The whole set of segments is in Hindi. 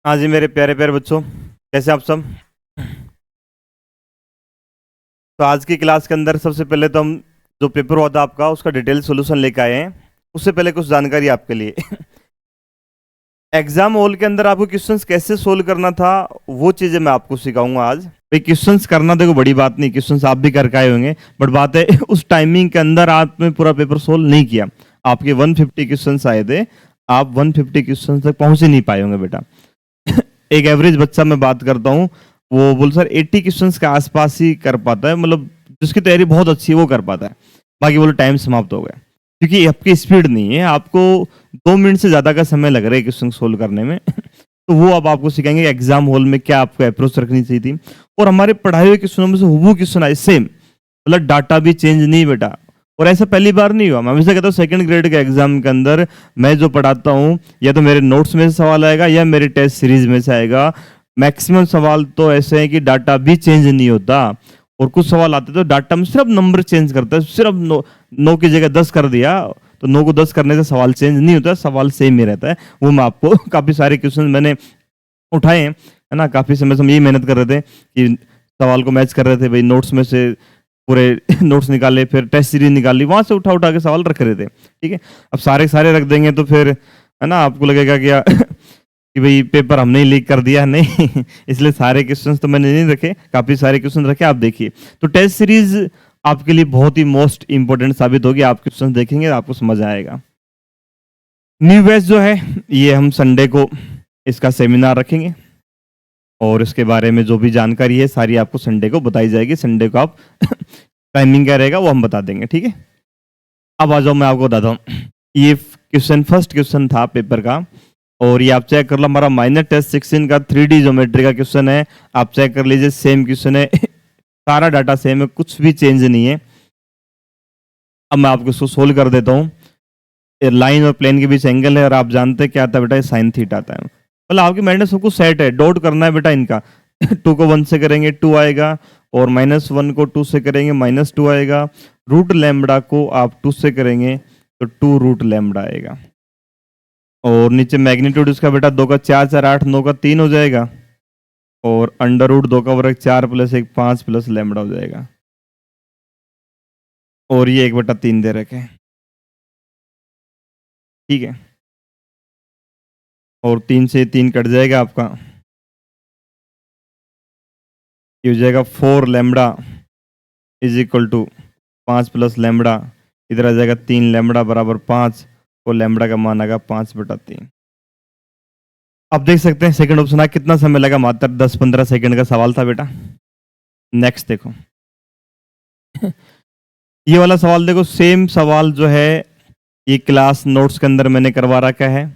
हाँ जी मेरे प्यारे प्यारे बच्चों, कैसे आप सब। तो आज की क्लास के अंदर सबसे पहले तो हम जो पेपर हुआ था आपका उसका डिटेल सॉल्यूशन लेकर आए हैं। उससे पहले कुछ जानकारी आपके लिए एग्जाम हॉल के अंदर आपको क्वेश्चंस कैसे सोल्व करना था वो चीजें मैं आपको सिखाऊंगा आज। भाई क्वेश्चंस करना देखो बड़ी बात नहीं, क्वेश्चंस आप भी करके आए होंगे, बट बात है उस टाइमिंग के अंदर आपने पूरा पेपर सोल्व नहीं किया। आपके 150 क्वेश्चंस आए थे, आप 150 क्वेश्चंस तक पहुंच ही नहीं पाए होंगे बेटा। एक एवरेज बच्चा मैं बात करता हूँ, वो बोल सर 80 क्वेश्चंस के आसपास ही कर पाता है, मतलब जिसकी तैयारी बहुत अच्छी है वो कर पाता है। बाकी बोलो टाइम समाप्त हो गया, क्योंकि आपकी स्पीड नहीं है, आपको 2 मिनट से ज्यादा का समय लग रहा है क्वेश्चन सोल्व करने में तो वो अब आपको सिखाएंगे एग्जाम हॉल में क्या आपको अप्रोच रखनी चाहिए थी। और हमारे पढ़ाए हुए क्वेश्चनों में से हूबहू क्वेश्चन आए सेम, मतलब डाटा भी चेंज नहीं बेटा। और ऐसा पहली बार नहीं हुआ। मैं हमेशा कहता हूँ सेकंड ग्रेड के एग्जाम के अंदर मैं जो पढ़ाता हूँ या तो मेरे नोट्स में से सवाल आएगा या मेरे टेस्ट सीरीज में से आएगा। मैक्सिमम सवाल तो ऐसे हैं कि डाटा भी चेंज नहीं होता, और कुछ सवाल आते तो डाटा में सिर्फ नंबर चेंज करता है, सिर्फ 9 की जगह 10 कर दिया, तो 9 को 10 करने से सवाल चेंज नहीं होता, सवाल सेम ही रहता है। वो मैं आपको काफी सारे क्वेश्चन मैंने उठाए हैं, है ना। काफी समय से हम यही मेहनत कर रहे थे कि सवाल को मैच कर रहे थे, भाई नोट्स में से पूरे नोट्स निकाले, फिर टेस्ट सीरीज निकाली, वहां से उठा उठा के सवाल रख रहे थे। ठीक है, अब सारे सारे रख देंगे तो फिर है ना आपको लगेगा क्या कि भाई पेपर हमने ही लीक कर दिया, नहीं इसलिए सारे क्वेश्चंस तो मैंने नहीं रखे, काफी सारे क्वेश्चन रखे, आप देखिए। तो टेस्ट सीरीज आपके लिए बहुत ही मोस्ट इंपोर्टेंट साबित होगी, आप क्वेश्चन देखेंगे आपको समझ आएगा। न्यू बैच जो है ये हम संडे को इसका सेमिनार रखेंगे, और इसके बारे में जो भी जानकारी है सारी आपको संडे को बताई जाएगी। संडे को आप टाइमिंग क्या रहेगा वो हम बता देंगे, ठीक है। अब आ जाओ मैं आपको बताता हूँ। ये क्वेश्चन फर्स्ट क्वेश्चन था पेपर का, और ये आप चेक कर लो, हमारा माइनर टेस्ट 16 का 3D ज्योमेट्री का क्वेश्चन है। आप चेक कर लीजिए, सेम क्वेश्चन है सारा डाटा सेम है, कुछ भी चेंज नहीं है। अब मैं आपको इसको सोल्व कर देता हूँ। लाइन और प्लेन के बीच एंगल है, और आप जानते हैं क्या आता है बेटा, साइन थीटा आता है। मतलब आपकी माइंड में सब कुछ सेट है, डॉट करना है बेटा इनका 2 को 1 से करेंगे 2 आएगा, और -1 को 2 से करेंगे -2 आएगा, रूट लैम्बडा को आप 2 से करेंगे तो 2 रूट लैम्बडा आएगा, और नीचे मैग्नीट्यूड इसका बेटा 2 का 4 4 8 9 का 3 हो जाएगा, और अंडर रूट 2 का वर्ग 4 + 1 5 + लैम्बडा हो जाएगा, और ये 1/3 दे रखे, ठीक है। और 3 से 3 कट जाएगा आपका, ये हो जाएगा 4 लैम्बडा = 5 + लैम्बडा, इधर आ जाएगा 3 लैम्बडा बराबर 5, और लैम्बडा का मान आएगा 5/3। अब देख सकते हैं सेकंड ऑप्शन आ, कितना समय लगा, मात्र 10-15 सेकंड का सवाल था बेटा। नेक्स्ट देखो ये वाला सवाल देखो, सेम सवाल जो है ये क्लास नोट्स के अंदर मैंने करवा रखा है।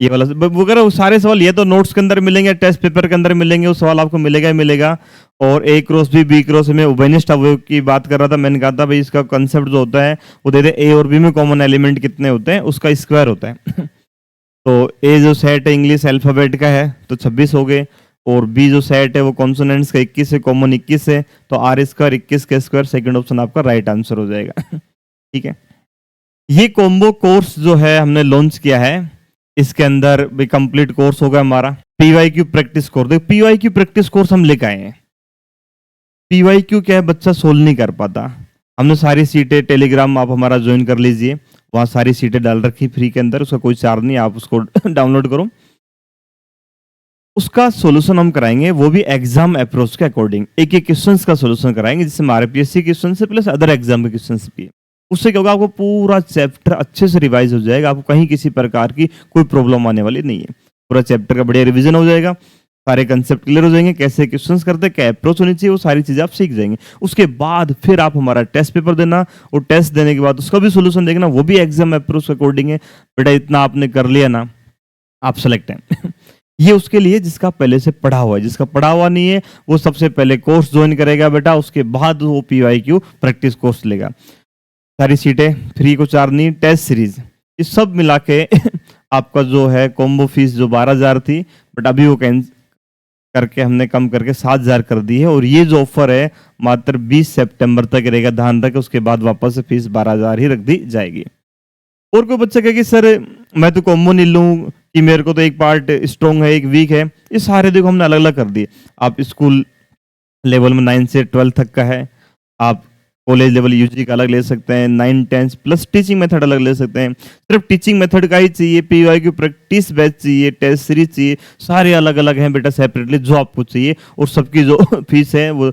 ये वाला वगैरह सारे सवाल ये तो नोट्स के अंदर मिलेंगे, टेस्ट पेपर के अंदर मिलेंगे, वो सवाल आपको मिलेगा ही मिलेगा। और ए क्रॉस बी, बी क्रॉस में उभयनिष्ठ अवयव की बात कर रहा था, मैंने कहा था भाई इसका कंसेप्ट जो होता है वो दे दे, ए और बी में कॉमन एलिमेंट कितने होते हैं उसका स्क्वायर होता है तो ए जो सेट है इंग्लिश अल्फाबेट का है तो 26 हो गए, और बी जो सेट है वो कॉन्सोनेंट्स का 21 है, कॉमन 21 है, तो आर स्क्वायर 21 का स्क्वायर, सेकंड ऑप्शन आपका राइट आंसर हो जाएगा ठीक है। ये कॉम्बो कोर्स जो है हमने लॉन्च किया है, इसके अंदर भी कंप्लीट कोर्स होगा हमारा पीवाईक्यू प्रैक्टिस कोर्स। देखो पीवाईक्यू प्रैक्टिस कोर्स हम लेकर आए हैं। पीवाईक्यू क्या है, बच्चा सोल्व नहीं कर पाता, हमने सारी सीटें, टेलीग्राम आप हमारा ज्वाइन कर लीजिए, वहां सारी सीटें डाल रखी फ्री के अंदर, उसका कोई चार्ज नहीं, आप उसको डाउनलोड करो। उसका सॉल्यूशन हम कराएंगे, वो भी एग्जाम अप्रोच के अकॉर्डिंग, एक एक क्वेश्चंस का सॉल्यूशन कराएंगे, जिसमें आरपीएससी क्वेश्चन से प्लस अदर एग्जाम के क्वेश्चंस भी। उससे क्या होगा, आपको पूरा चैप्टर अच्छे से रिवाइज हो जाएगा, आपको कहीं किसी प्रकार की कोई प्रॉब्लम आने वाली नहीं है। पूरा चैप्टर का बढ़िया रिवीजन हो जाएगा, सारे कंसेप्ट क्लियर हो जाएंगे, कैसे क्वेश्चंस करते हैं, क्या अप्रोच होनी चाहिए, वो सारी चीजें आप सीख जाएंगे। उसके बाद फिर आप हमारा टेस्ट पेपर देना, और टेस्ट देने के बाद उसका भी सोल्यूशन देखना, वो भी एग्जाम अप्रोच के अकॉर्डिंग है। बेटा इतना आपने कर लिया ना, आप सेलेक्ट हैं ये उसके लिए जिसका पहले से पढ़ा हुआ है, जिसका पढ़ा हुआ नहीं है वो सबसे पहले कोर्स ज्वाइन करेगा बेटा, उसके बाद वो पीवाईक्यू प्रैक्टिस कोर्स लेगा। सारी सीटें फ्री को चार्ज नहीं, टेस्ट सीरीज ये सब मिला के आपका जो है कॉम्बो फीस जो 12,000 थी, बट अभी वो करके हमने कम करके 7,000 कर दी है, और ये जो ऑफर है मात्र 20 सितंबर तक रहेगा, ध्यान रखें, उसके बाद वापस से फीस 12,000 ही रख दी जाएगी। और कोई बच्चा कहे कि सर मैं तो कॉम्बो नहीं लूँ, कि मेरे को तो एक पार्ट स्ट्रॉन्ग है, एक वीक है, ये सारे देखो हमने अलग अलग कर दिए। आप स्कूल लेवल में 9 से 12 तक का है, आप कॉलेज लेवल यूजी का अलग ले सकते हैं, 9 10 प्लस टीचिंग मेथड अलग ले सकते हैं। सिर्फ टीचिंग मेथड का ही चाहिए, पीवाईक्यू प्रैक्टिस बैच चाहिए, टेस्ट सीरीज चाहिए, सारे अलग अलग हैं बेटा सेपरेटली जो आपको चाहिए। और सबकी जो फीस है वो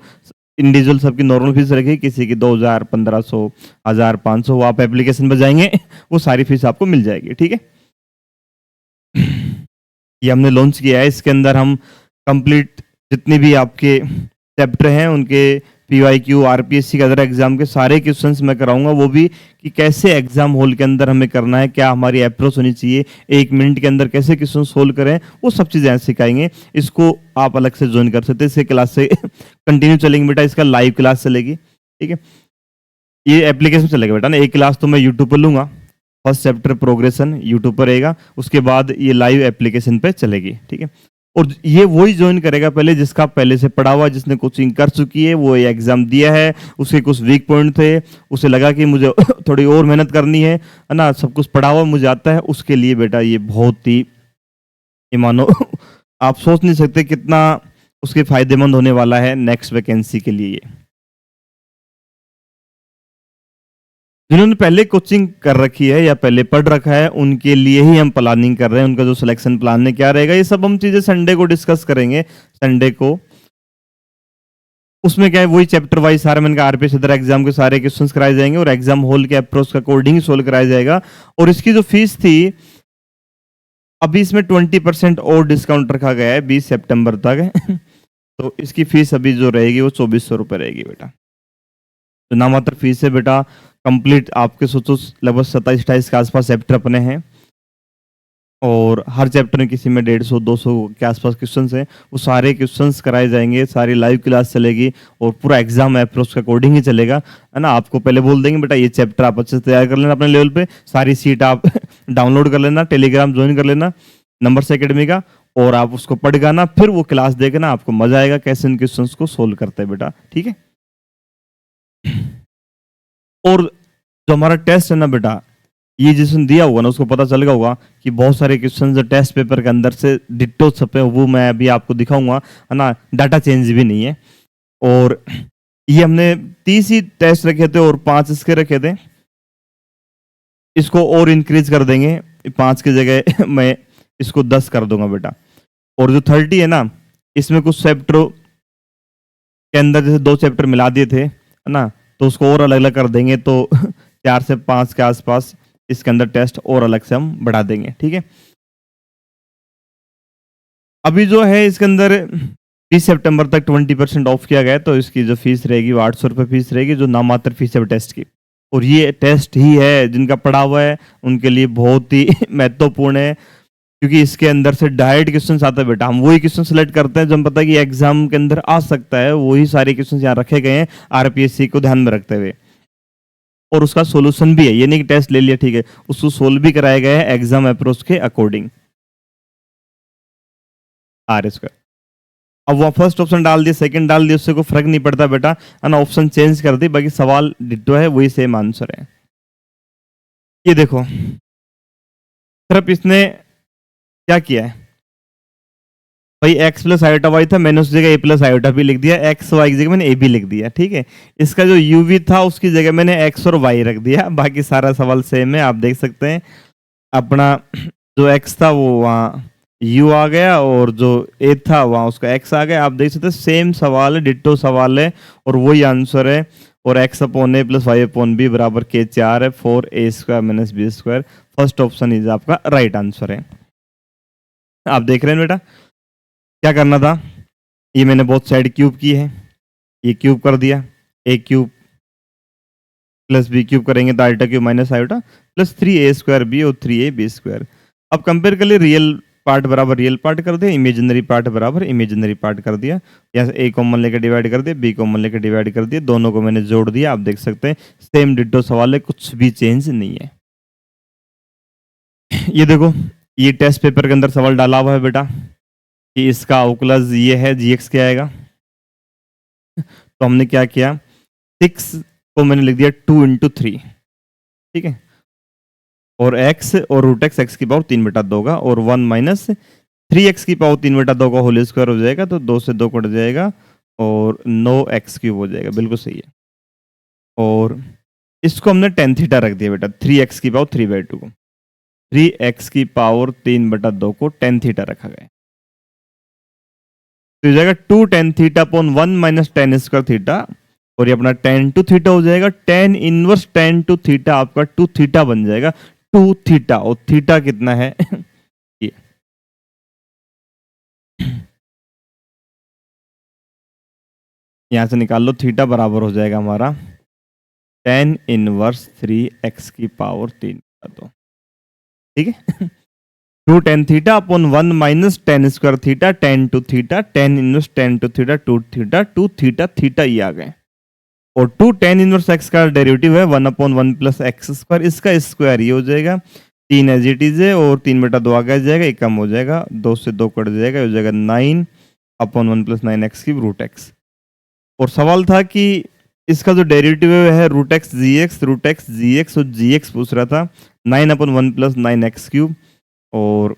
इंडिविजुअल सबकी नॉर्मल फीस रखी, किसी की 2000 1500 1500, वो आप एप्लीकेशन पर जाएंगे वो सारी फीस आपको मिल जाएगी। ठीक है, ये हमने लॉन्च किया है। इसके अंदर हम कंप्लीट जितने भी आपके चैप्टर हैं उनके पीवाईक्यू आरपीएससी के अदर एग्जाम के सारे क्वेश्चंस मैं कराऊंगा, वो भी कि कैसे एग्जाम हॉल के अंदर हमें करना है, क्या हमारी अप्रोच होनी चाहिए, 1 मिनट के अंदर कैसे क्वेश्चन सोल्व करें, वो सब चीज़ें सिखाएंगे। इसको आप अलग से ज्वाइन कर सकते हैं, इसके क्लास से कंटिन्यू चलेंगे बेटा, इसका लाइव क्लास चलेगी। ठीक है, ये एप्लीकेशन चलेगा बेटा ना, एक क्लास तो मैं यूट्यूब पर लूंगा, फर्स्ट चैप्टर प्रोग्रेशन यूट्यूब पर रहेगा, उसके बाद ये लाइव एप्लीकेशन पे चलेगी। ठीक है, और ये वही ज्वाइन करेगा पहले जिसका पहले से पढ़ा हुआ, जिसने कोचिंग कर चुकी है, वो ये एग्जाम दिया है, उसके कुछ वीक पॉइंट थे, उसे लगा कि मुझे थोड़ी और मेहनत करनी है ना, सब कुछ पढ़ा हुआ मुझे आता है, उसके लिए बेटा ये बहुत ही, ये मानो आप सोच नहीं सकते कितना उसके फायदेमंद होने वाला है नेक्स्ट वैकेंसी के लिए। जिन्होंने पहले कोचिंग कर रखी है या पहले पढ़ रखा है उनके लिए ही हम प्लानिंग कर रहे हैं, उनका जो सिलेक्शन प्लान है क्या रहेगा, ये सब हम चीजें संडे को डिस्कस करेंगे। संडे को उसमें क्या है, वही चैप्टर वाइज सारे मैंने आरपीएस अदर एग्जाम के सारे क्वेश्चंस कराए जाएंगे और एग्जाम हॉल के अप्रोच के अकॉर्डिंग ही सोल्व कराया जाएगा। और इसकी जो फीस थी अभी इसमें 20% और डिस्काउंट रखा गया है 20 सितंबर तक तो इसकी फीस अभी जो रहेगी वो 2400 रुपये रहेगी बेटा। तो नामात्र फीस है बेटा, कंप्लीट आपके सोचो लगभग 27-28 के आसपास चैप्टर अपने हैं और हर चैप्टर में किसी में 150-200 के आसपास क्वेश्चंस हैं, वो सारे क्वेश्चंस कराए जाएंगे, सारी लाइव क्लास चलेगी और पूरा एग्जाम अप्रोच के अकॉर्डिंग ही चलेगा, है ना। आपको पहले बोल देंगे बेटा ये चैप्टर आप अच्छे से तैयार कर लेना अपने लेवल पे, सारी सीट आप डाउनलोड कर लेना, टेलीग्राम ज्वाइन कर लेना नंबर्स एकेडमी का, और आप उसको पढ़ गाना, फिर वो क्लास देखना, आपको मजा आएगा कैसे इन क्वेश्चन को सोल्व करते हैं बेटा। ठीक है, और जो हमारा टेस्ट है ना बेटा, ये जिसने दिया होगा ना उसको पता चल गया होगा कि बहुत सारे क्वेश्चन जो टेस्ट पेपर के अंदर से डिट्टो छपे वो मैं अभी आपको दिखाऊंगा, है ना, डाटा चेंज भी नहीं है। और ये हमने 30 ही टेस्ट रखे थे और 5 इसके रखे थे, इसको और इंक्रीज कर देंगे, 5 की जगह मैं इसको 10 कर दूंगा बेटा। और जो 30 है ना, इसमें कुछ चैप्टर के अंदर जैसे 2 चैप्टर मिला दिए थे, है ना, तो उसको और अलग अलग कर देंगे, तो 4 से 5 के आसपास इसके अंदर टेस्ट और अलग से हम बढ़ा देंगे। ठीक है, अभी जो है इसके अंदर 20 सितंबर तक 20% ऑफ किया गया है, तो इसकी जो फीस रहेगी वो 800 रुपये फीस रहेगी, जो नामात्र फीस है टेस्ट की। और ये टेस्ट ही है जिनका पढ़ा हुआ है उनके लिए बहुत ही महत्वपूर्ण है, क्योंकि इसके अंदर से डायरेक्ट क्वेश्चन आता है बेटा, हम वही क्वेश्चन सेलेक्ट करते हैं जो हम पता है कि एग्जाम के अंदर आ सकता है, वही सारे क्वेश्चन यहाँ रखे गए हैं आरपीएससी को ध्यान में रखते हुए, और उसका सोल्यूशन भी है, ये नहीं कि टेस्ट ले लिया ठीक है, उसको सोल्व भी कराया गया है एग्जाम अप्रोच के अकॉर्डिंग। आर स्क्वायर, अब वो फर्स्ट ऑप्शन डाल दिया, सेकंड डाल दिया, उससे कोई फर्क नहीं पड़ता बेटा, है ना, ऑप्शन चेंज कर दी, बाकी सवाल डिट्टो है, वही सेम आंसर है। ये देखो सिर्फ इसने क्या किया है भाई, एक्स प्लस आयोटा वाई था, मैंने उस जगह ए प्लस आयोटा भी लिख दिया, एक्स वाई की जगह मैंने ए भी लिख दिया। ठीक है, इसका जो यू भी था उसकी जगह मैंने एक्स और वाई रख दिया, बाकी सारा सवाल सेम है, आप देख सकते हैं। अपना जो एक्स था वो वहाँ यू आ गया और जो ए था वहाँ उसका एक्स आ गया, आप देख सकते हैं सेम सवाल है, डिट्टो सवाल है और वही आंसर है। और एक्स अपॉन ए प्लस वाई अपॉन बी बराबर के 4 है, 4a² minus b²। First option is आपका राइट आंसर है। आप देख रहे हैं बेटा क्या करना था, ये मैंने बहुत साइड क्यूब की है, ये क्यूब कर दिया, A cube plus B cube करेंगे तो iota cube minus iota plus 3a² B और 3ab²। अब कंपेयर कर लिए, रियल पार्ट बराबर रियल पार्ट कर दिया, इमेजिनरी पार्ट बराबर इमेजिनरी पार्ट कर दिया, यहाँ ए कॉमन लेकर डिवाइड कर दिया, बी कॉमन लेकर डिवाइड कर दिया, दोनों को मैंने जोड़ दिया। आप देख सकते हैं सेम डिट्टो सवाल है, कुछ भी चेंज नहीं है। ये देखो ये टेस्ट पेपर के अंदर सवाल डाला हुआ है बेटा कि इसका अवकलज ये है, जीएक्स क्या आएगा, तो हमने क्या किया, 6 को मैंने लिख दिया 2 × 3। ठीक है, और x और रूट एक्स एक्स की पावर 3/2 का, और 1 माइनस 3x की पावर 3/2 का होल स्क्वायर हो जाएगा, तो 2 से 2 कट जाएगा और 9x³ हो जाएगा। बिल्कुल सही है। और इसको हमने टेन थीटा रख दिया बेटा, 3x की पावर 3/2 को, 3x की पावर 3/2 को टेन थीटा रखा गया, तो हो जाएगा 2 tan theta upon 1 minus tan square theta, और ये अपना टेन टू थीटा हो जाएगा, tan inverse tan two theta आपका 2 थीटा बन जाएगा, 2 थीटा, और थीटा कितना है ये यहां से निकाल लो, थीटा बराबर हो जाएगा हमारा टेन इनवर्स 3x की पावर 3/2। ठीक है। 2 tan theta upon 1 minus tan square theta, tan two theta, tan inverse tan two theta, 2 theta, 2 theta, theta ये आ गए। और 2 टेन इनवर्स एक्स का डेरिवेटिव है 1/1 प्लस एक्स स्क्वायर, इसका स्क्वायर ये हो जाएगा, 3 एज इट इज है, और 3/2 आगे जाएगा, एक कम हो जाएगा, 2 से 2 कट जाएगा, हो जाएगा 9/1 प्लस 9x³ रूट एक्स। और सवाल था कि इसका जो डेरिवेटिव है रूट एक्स जी एक्स, और जी एक्स पूछ रहा था 9/1 प्लस 9x³। और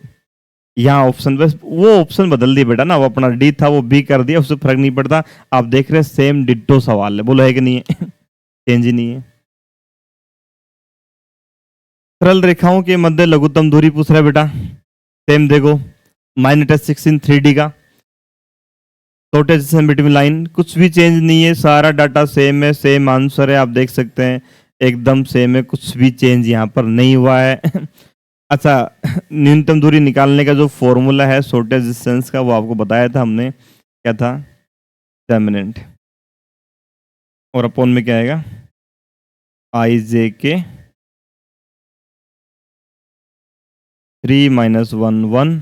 यहाँ ऑप्शन बस वो ऑप्शन बदल दिया बेटा ना, वो अपना डी था वो बी कर दिया, उससे फर्क नहीं पड़ता। आप देख रहे हैं सेम डिट्टो सवाल है, बोलो है कि नहीं है? चेंज ही नहीं है। सरल रेखाओं के मध्य लघुत्तम दूरी पूछ रहा है बेटा, सेम देखो -16 3D का शॉर्टेज बिटवीन लाइन, कुछ भी चेंज नहीं है, सारा डाटा सेम है, सेम आंसर है, आप देख सकते हैं एकदम सेम है, कुछ भी चेंज यहाँ पर नहीं हुआ है। अच्छा, न्यूनतम दूरी निकालने का जो फॉर्मूला है शॉर्टेज डिस्टेंस का, वो आपको बताया था हमने, क्या था? डेटर्मिनेंट, और अपॉन में क्या आएगा? IJK 3 - 1 1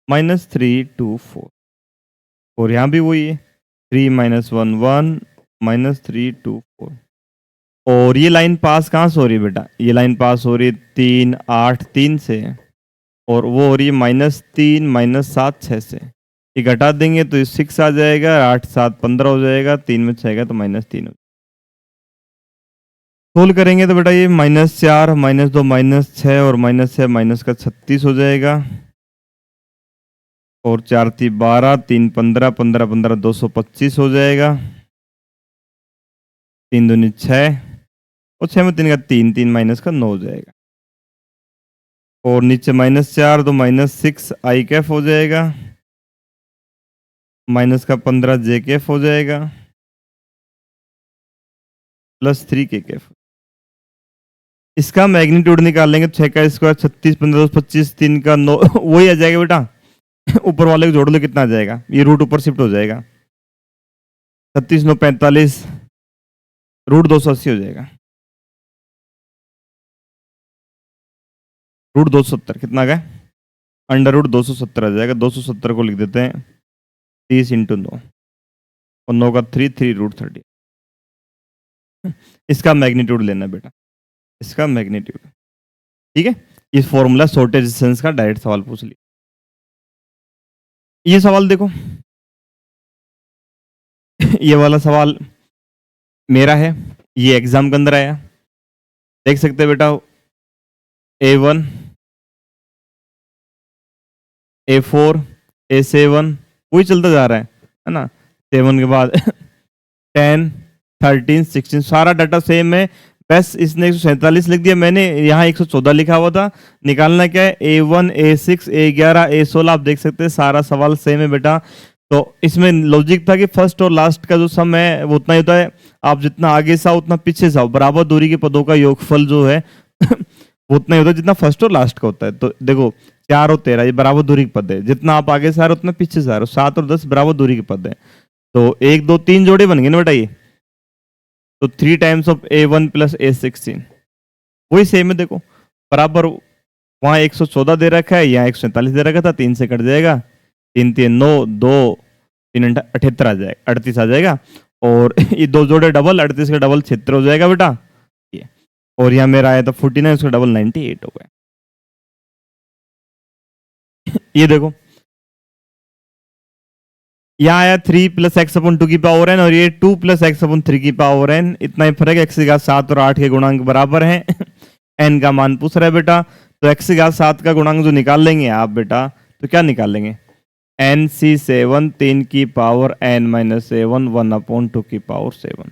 -3 2 4, और यहाँ भी वही है 3 - 1 1 -3 2 4। और ये लाइन पास कहाँ से हो रही है बेटा? ये लाइन पास हो रही है 3 8 3 से, और वो हो रही है -3 -7 6 से। ये घटा देंगे तो 6 आ जाएगा, 8 7 15 हो जाएगा, 3 में 6 है तो -3 हो। सोल्व करेंगे तो बेटा ये -4 -2 -6 और -6 माइनस का 36 हो जाएगा, और 4 3 12 3 15 15 15 225 हो जाएगा, 3 दूनी 6, और 6 में 3 का 3 3 माइनस का 9 हो जाएगा, और नीचे -4 तो -6 आई कैफ हो जाएगा, माइनस का 15 जे कैफ हो जाएगा, +3 के कैफ। इसका मैग्नीट्यूड निकालेंगे, 6 का स्क्वायर 36 15 25 3 का 9 वही आ जाएगा बेटा। ऊपर वाले को जोड़ लो, कितना आ जाएगा? ये रूट ऊपर शिफ्ट हो जाएगा, 36 9 45, रूट 280 हो जाएगा, रूट 270 कितना आ गया? √270 आ जाएगा। 270 को लिख देते हैं 30 × 9, और 9 का 3 3 √30। इसका मैग्नीट्यूड लेना बेटा, इसका मैग्नीट्यूड। ठीक है, इस फॉर्मूला शॉर्टेज डिस्टेंस का डायरेक्ट सवाल पूछ लिया। ये सवाल देखो, ये वाला सवाल मेरा है, ये एग्जाम के अंदर आया, देख सकते हैं बेटा। A1 A4 A7 वही चलता जा रहा है ना। 7 के बाद 10 13 16 सारा डाटा सेम है, बस इसने 147 लिख दिया, मैंने यहाँ 114 लिखा हुआ था। निकालना क्या है? A1 A6 A11 A16, आप देख सकते हैं सारा सवाल सेम है बेटा। तो इसमें लॉजिक था कि फर्स्ट और लास्ट का जो सम है वो उतना ही होता है, आप जितना आगे से आओ उतना पीछे से आओ, बराबर दूरी के पदों का योगफल जो है वो उतना ही होता है जितना फर्स्ट और लास्ट का होता है। तो देखो 4 और 13 ये बराबर दूरी के पद है, जितना आप आगे से आ रहे हो उतना पीछे से आ रहे हो। 7 और 10 बराबर दूरी के पद है, तो 1 2 3 जोड़े बन गए ना बेटा ये। तो 3 टाइम्स ऑफ A1 + A16 वही सेम है, देखो बराबर। वहां 114 दे रखा है, यहाँ 147 दे रखा था, 3 से कट जाएगा, 3 3 9 2 3 78 आ जाएगा, 38 आ जाएगा। और ये 2 जोड़े डबल, 38 का डबल 76 हो जाएगा बेटा ये। और यहाँ मेरा आया था 49, उसका डबल 98 हो गया। ये देखो यहाँ आया 3 + x/2 की पावर n, और ये 2 + x/3 की पावर n, इतना ही फर्क है, x की घात 7 और 8 के गुणांक बराबर हैं। एन का मान पूछ रहा है बेटा, तो एक्स की घात 7 का गुणांक जो निकाल लेंगे आप बेटा, तो क्या निकाल लेंगे, एन सी 7 3 की पावर एन माइनस 7 1/2 की पावर 7,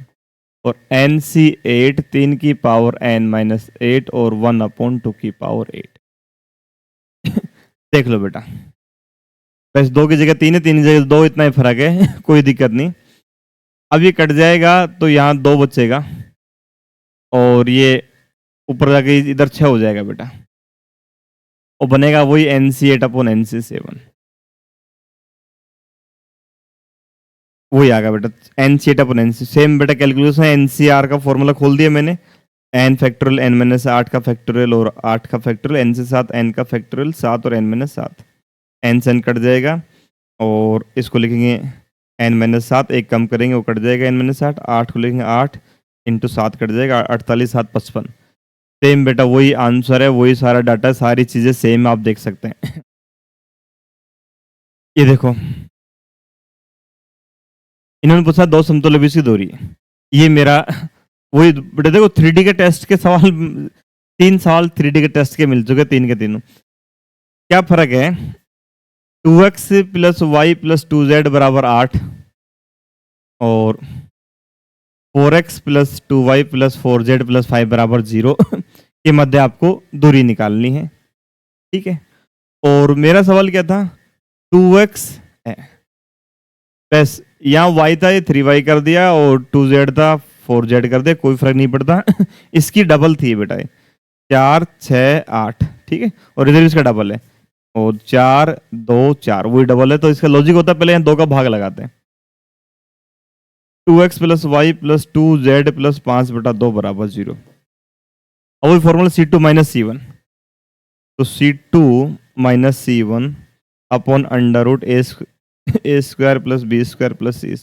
और एन सी 8 3 की पावर एन माइनस 8 और 1/2 की पावर 8। देख लो बेटा, बस 2 की जगह 3 है, 3 की जगह 2, इतना ही फर्क है। कोई दिक्कत नहीं। अब ये कट जाएगा तो यहाँ 2 बचेगा, और ये ऊपर जाके इधर 6 हो जाएगा बेटा, और बनेगा वही N C 8 upon N C 7, वही आ गया बेटा, N C 8 upon N C. Same बेटा कैलकुलेशन, एन सी आर का फॉर्मूला खोल दिया मैंने, एन फैक्टोरियल एन माइनस 8 का फैक्टोरियल और 8 का फैक्टोरियल, एन से 7 एन का फैक्टोरियल 7 और एन माइनस 7, एन से एन कट जाएगा, और इसको लिखेंगे एन माइनस 7, एक कम करेंगे वो कट जाएगा एन माइनस 8, 8 को लिखेंगे 8 इंटू 7 कट जाएगा 48, 7 55। सेम बेटा वही आंसर है, वही सारा डाटा है, सारी चीजें सेम आप देख सकते हैं। ये देखो, इन्होंने पूछा दो समतुल्य विषय दूरी, ये मेरा वही बेटा, देखो 3D के टेस्ट के सवाल, 3 सवाल 3D के टेस्ट के मिल चुके, 3 के तीनों। क्या फर्क है, 2x plus Y plus 2z बराबर 8, और 4x plus 2y plus 4z plus 5 बराबर 0 के मध्य आपको दूरी निकालनी है, ठीक है। और मेरा सवाल क्या था, 2x है प्लस यहाँ y था, ये 3y कर दिया, और 2z था 4z कर दिया, कोई फर्क नहीं पड़ता। इसकी डबल थी बेटा, 4 6 8, ठीक है, और इधर इसका डबल है, और 4 2 4 वही डबल है, तो इसका लॉजिक होता है पहले यहाँ 2 का भाग लगाते हैं, 2x plus Y plus 2z plus 5 बटा 2 बराबर 0। अब वही फॉर्मूला C2 माइनस C1, तो C2 minus C1 upon under root A square plus B square plus C,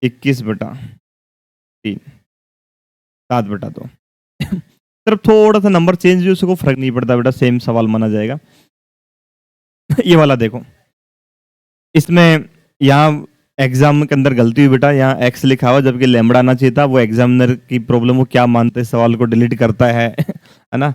21 बटा 3 7 बटा 2। सिर्फ थोड़ा सा नंबर चेंज भी, उसको फर्क नहीं पड़ता बेटा, सेम सवाल माना जाएगा। ये वाला देखो, इसमें यहाँ एग्जाम के अंदर गलती हुई बेटा, यहाँ एक्स लिखा हुआ जबकि लैम्बडा आना चाहिए था, वो एग्जामिनर की प्रॉब्लम, वो क्या मानते हैं सवाल को डिलीट करता है ना,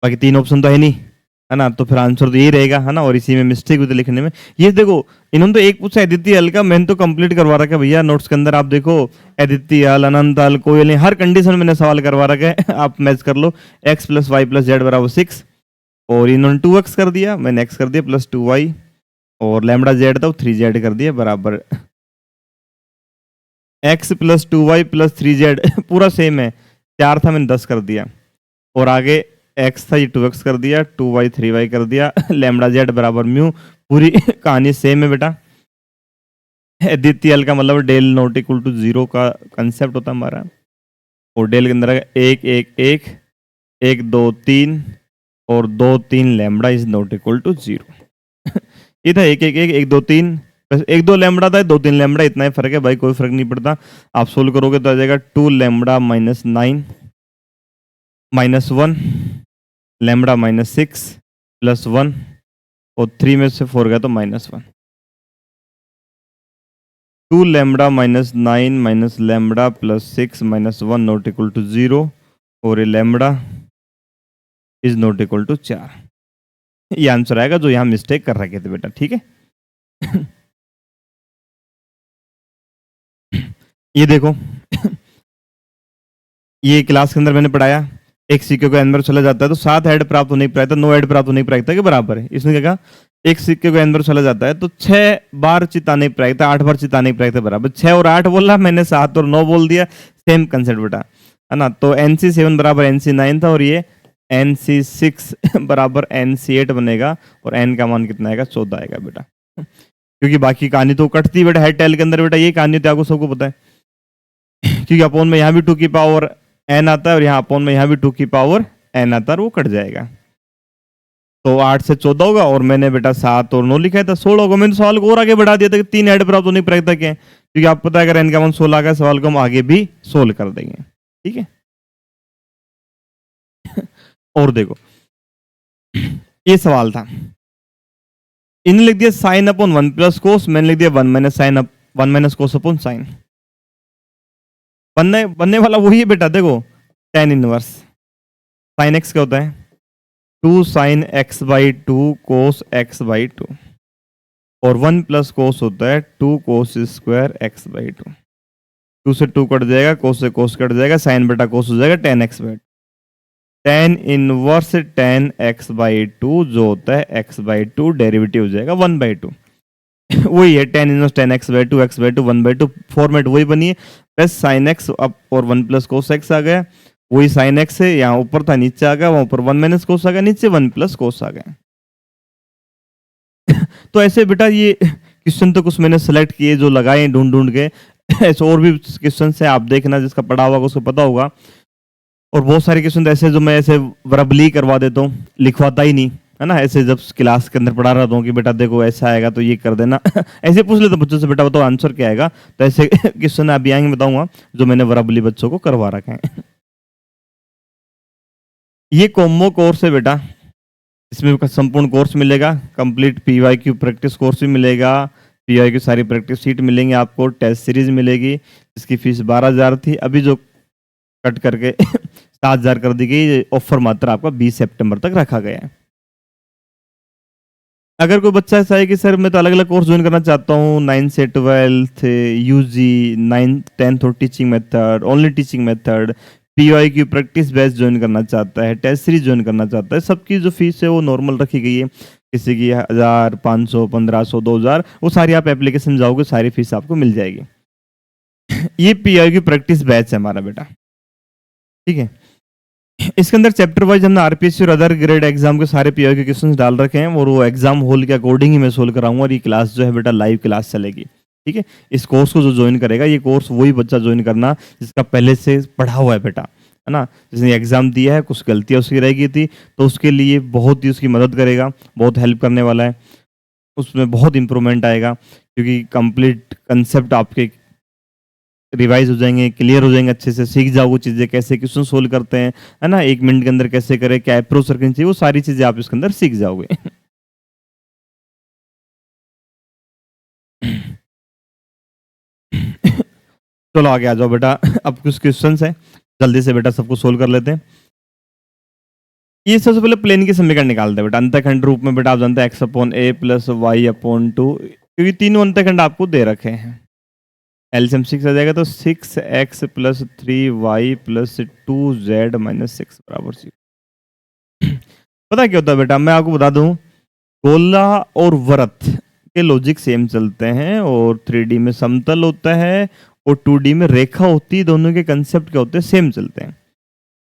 बाकी 3 ऑप्शन तो है नहीं, है ना, तो फिर आंसर तो यही रहेगा, है ना, और इसी में मिस्टेक हुई थी लिखने में। ये देखो, इन्होंने तो एक पूछा अदिति हल का, मैंने तो कंप्लीट करवा रखा है भैया नोट्स के अंदर, आप देखो अदिति हल, अनंत हल, कोई नहीं, हर कंडीशन मैंने सवाल करवा रखा है। आप मैच कर लो, X plus Y plus Z बराबर 6, और इन्होंने 2x कर दिया, मैंने x कर दिया प्लस 2y, और लैम्बडा जेड था 3z कर दिया बराबर x plus 2y plus 3z पूरा सेम है, 4 था मैंने 10 कर दिया, और आगे x था ये 2x कर दिया, 2y 3y कर दिया, लैम्बडा जेड बराबर म्यू, पूरी कहानी सेम है बेटा। द्वितीय का मतलब डेल नॉट इक्वल टू 0 का कंसेप्ट होता है हमारा, और डेल के अंदर 1 1 1 1 2 3 और 2 3 lambda is not equal to 0। ये था 1 1 1 1 2 3 बस 1 2 लैम्बडा था, 2 3 लैम्बडा, इतना ही फर्क है भाई, कोई फर्क नहीं पड़ता। आप सोल्व करोगे तो आ जाएगा 2 lambda minus 9 minus 1 lambda minus 6 plus 1, और 3 में से 4 गया तो minus 1, 2 lambda minus 9 minus lambda plus 6 minus 1 not equal to 0, और ये lambda is not equal to 4। ये आंसर आएगा जो यहाँ मिस्टेक कर रखे थे बेटा, ठीक है। ये देखो, ये क्लास के अंदर मैंने पढ़ाया, एक सिक्के को एन बार चला जाता है तो 7 हेड प्राप्त होने की प्रायिकता 9 हेड प्राप्त होने की प्रायिकता के बराबर है। इसने क्या कहा, एक सिक्के को एन बार चला जाता है तो 6 बार चिताने की प्रायिकता 8 बार चिताने की प्रायिकता बराबर, 6 और 8 बोला मैंने, 7 और 9 बोल दिया, सेम कंसेप्ट बेटा, है ना। तो NC7 बराबर NC9 था, और ये NC6 बराबर NC8 बनेगा, और n का मान कितना आएगा, 14 आएगा बेटा, क्योंकि बाकी कहानी तो कटती बेटा हेड टेल के अंदर बेटा, ये कहानी तो आपको सबको पता है, क्योंकि अपोन में यहाँ भी 2 की पावर n आता है, और यहाँ अपोन में यहाँ भी 2 की पावर n आता है, और वो कट जाएगा, तो 8 से 14 होगा, और मैंने बेटा 7 और 9 लिखा था 16 होगा। मैंने सवाल को और आगे बढ़ा दिया था कि 3 हेड प्राप्त होने की प्रायिकता क्या है, क्योंकि आपको पता है अगर n का मान 16 का सवाल को हम आगे भी सोल्व कर देंगे, ठीक है। और देखो, ये सवाल था, इन्हें लिख दिया साइन अपॉन 1 प्लस कोस, मैंने लिख दिया 1 minus sine 1 minus cos upon sine, बनने बनने वाला वही है बेटा, देखो tan इनवर्स साइन एक्स क्या होता है, 2 sine x by 2 cos x by 2, और 1 प्लस कोस होता है 2 कोस स्क्वायर एक्स बाई 2। 2 से 2 कट जाएगा, कोस से कोस कट जाएगा, साइन बेटा कोस हो जाएगा, tan x by tan inverse tan x by 2 जो होता है एक्स बाई 2 डेरिवेटिव हो जाएगा 1 बाई 2। वही है tan inverse tan x by 2 x by 2 1 by 2, format वही बनी है, प्लस साइन एक्स अब और 1 प्लस कोस एक्स आ गया, वही साइन एक्स है, यहाँ ऊपर था नीचे आ गया, वहां ऊपर 1 माइनस कोस आ गया, नीचे 1 प्लस कोस आ गया। तो ऐसे बेटा ये क्वेश्चन तो कुछ मैंने सेलेक्ट किए जो लगाए ढूंढ ढूंढ के, ऐसे और भी क्वेश्चन है, आप देखना जिसका पढ़ा होगा उसको पता होगा। और बहुत सारे क्वेश्चन ऐसे जो मैं ऐसे वर्बली करवा देता हूँ, लिखवाता ही नहीं है ना, ऐसे जब क्लास के अंदर पढ़ा रहा हूँ कि बेटा देखो ऐसा आएगा तो ये कर देना ऐसे पूछ लेते बच्चों से, बेटा बताओ आंसर क्या आएगा, तो ऐसे क्वेश्चन अभी आएंगे बताऊंगा जो मैंने वर्बली बच्चों को करवा रखे हैं। ये कॉम्बो कोर्स है बेटा, इसमें संपूर्ण कोर्स मिलेगा, कंप्लीट पीवाईक्यू प्रैक्टिस कोर्स भी मिलेगा, पीवाईक्यू सारी प्रैक्टिस सीट मिलेंगे आपको, टेस्ट सीरीज मिलेगी, इसकी फीस 12,000 थी, अभी जो कट करके 7,000 कर दी गई, ऑफर मात्र आपका 20 सितंबर तक रखा गया है। अगर कोई बच्चा ऐसा है कि सर मैं तो अलग अलग कोर्स ज्वाइन करना चाहता हूँ, 9 से 12 यूजी 9 10th और teaching method, only teaching method, PY की प्रैक्टिस बेस्ड ज्वाइन करना चाहता है, टेस्ट सीरीज ज्वाइन करना चाहता है, सबकी जो फीस है वो नॉर्मल रखी गई है, किसी की 1,000 500 1,500 2,000, वो सारी आप एप्लीकेशन जाओगे सारी फीस आपको मिल जाएगी। ये पीवाई की प्रैक्टिस बैच है हमारा बेटा, ठीक है। इसके अंदर चैप्टर वाइज हमने आरपीएससी और अदर ग्रेड एग्जाम के सारे पीओ के क्वेश्चंस डाल रखे हैं, और वो एग्जाम होल के अकॉर्डिंग ही मैं सोल्व कराऊंगा, और ये क्लास जो है बेटा लाइव क्लास चलेगी, ठीक है। इस कोर्स को जो ज्वाइन करेगा, ये कोर्स वही बच्चा ज्वाइन करना जिसका पहले से पढ़ा हुआ है बेटा, है ना, जिसने एग्जाम दिया है, कुछ गलतियां उसकी रह गई थी तो उसके लिए बहुत ही उसकी मदद करेगा, बहुत हेल्प करने वाला है, उसमें बहुत इंप्रूवमेंट आएगा, क्योंकि कंप्लीट कंसेप्ट आपके रिवाइज हो जाएंगे, क्लियर हो जाएंगे, अच्छे से सीख जाओ वो चीज़ें, कैसे क्वेश्चन सोल्व करते हैं, है ना, 1 मिनट के अंदर कैसे करें, क्या अप्रोच रखनी चाहिए, वो सारी चीज़ें आप इसके अंदर सीख जाओगे। चलो आगे आ जाओ बेटा, अब कुछ क्वेश्चन है जल्दी से बेटा सबको सोल्व कर लेते हैं। ये सबसे पहले प्लेन की समीकरण निकालते हैं बेटा, अंतःखंड रूप में बेटा आप जानते हैं x अपॉन ए प्लस वाई अपॉन 2, क्योंकि तीनों अंतःखंड आपको दे रखे हैं, एलसीएम 6 आ जाएगा, तो 6x plus 3y plus 2z minus 6 बराबर 0। पता क्या होता है बेटा, मैं आपको बता दूं, गोला और वृत्त के लॉजिक सेम चलते हैं, और 3D में समतल होता है और 2D में रेखा होती है, दोनों के कंसेप्ट क्या होते हैं, सेम चलते हैं।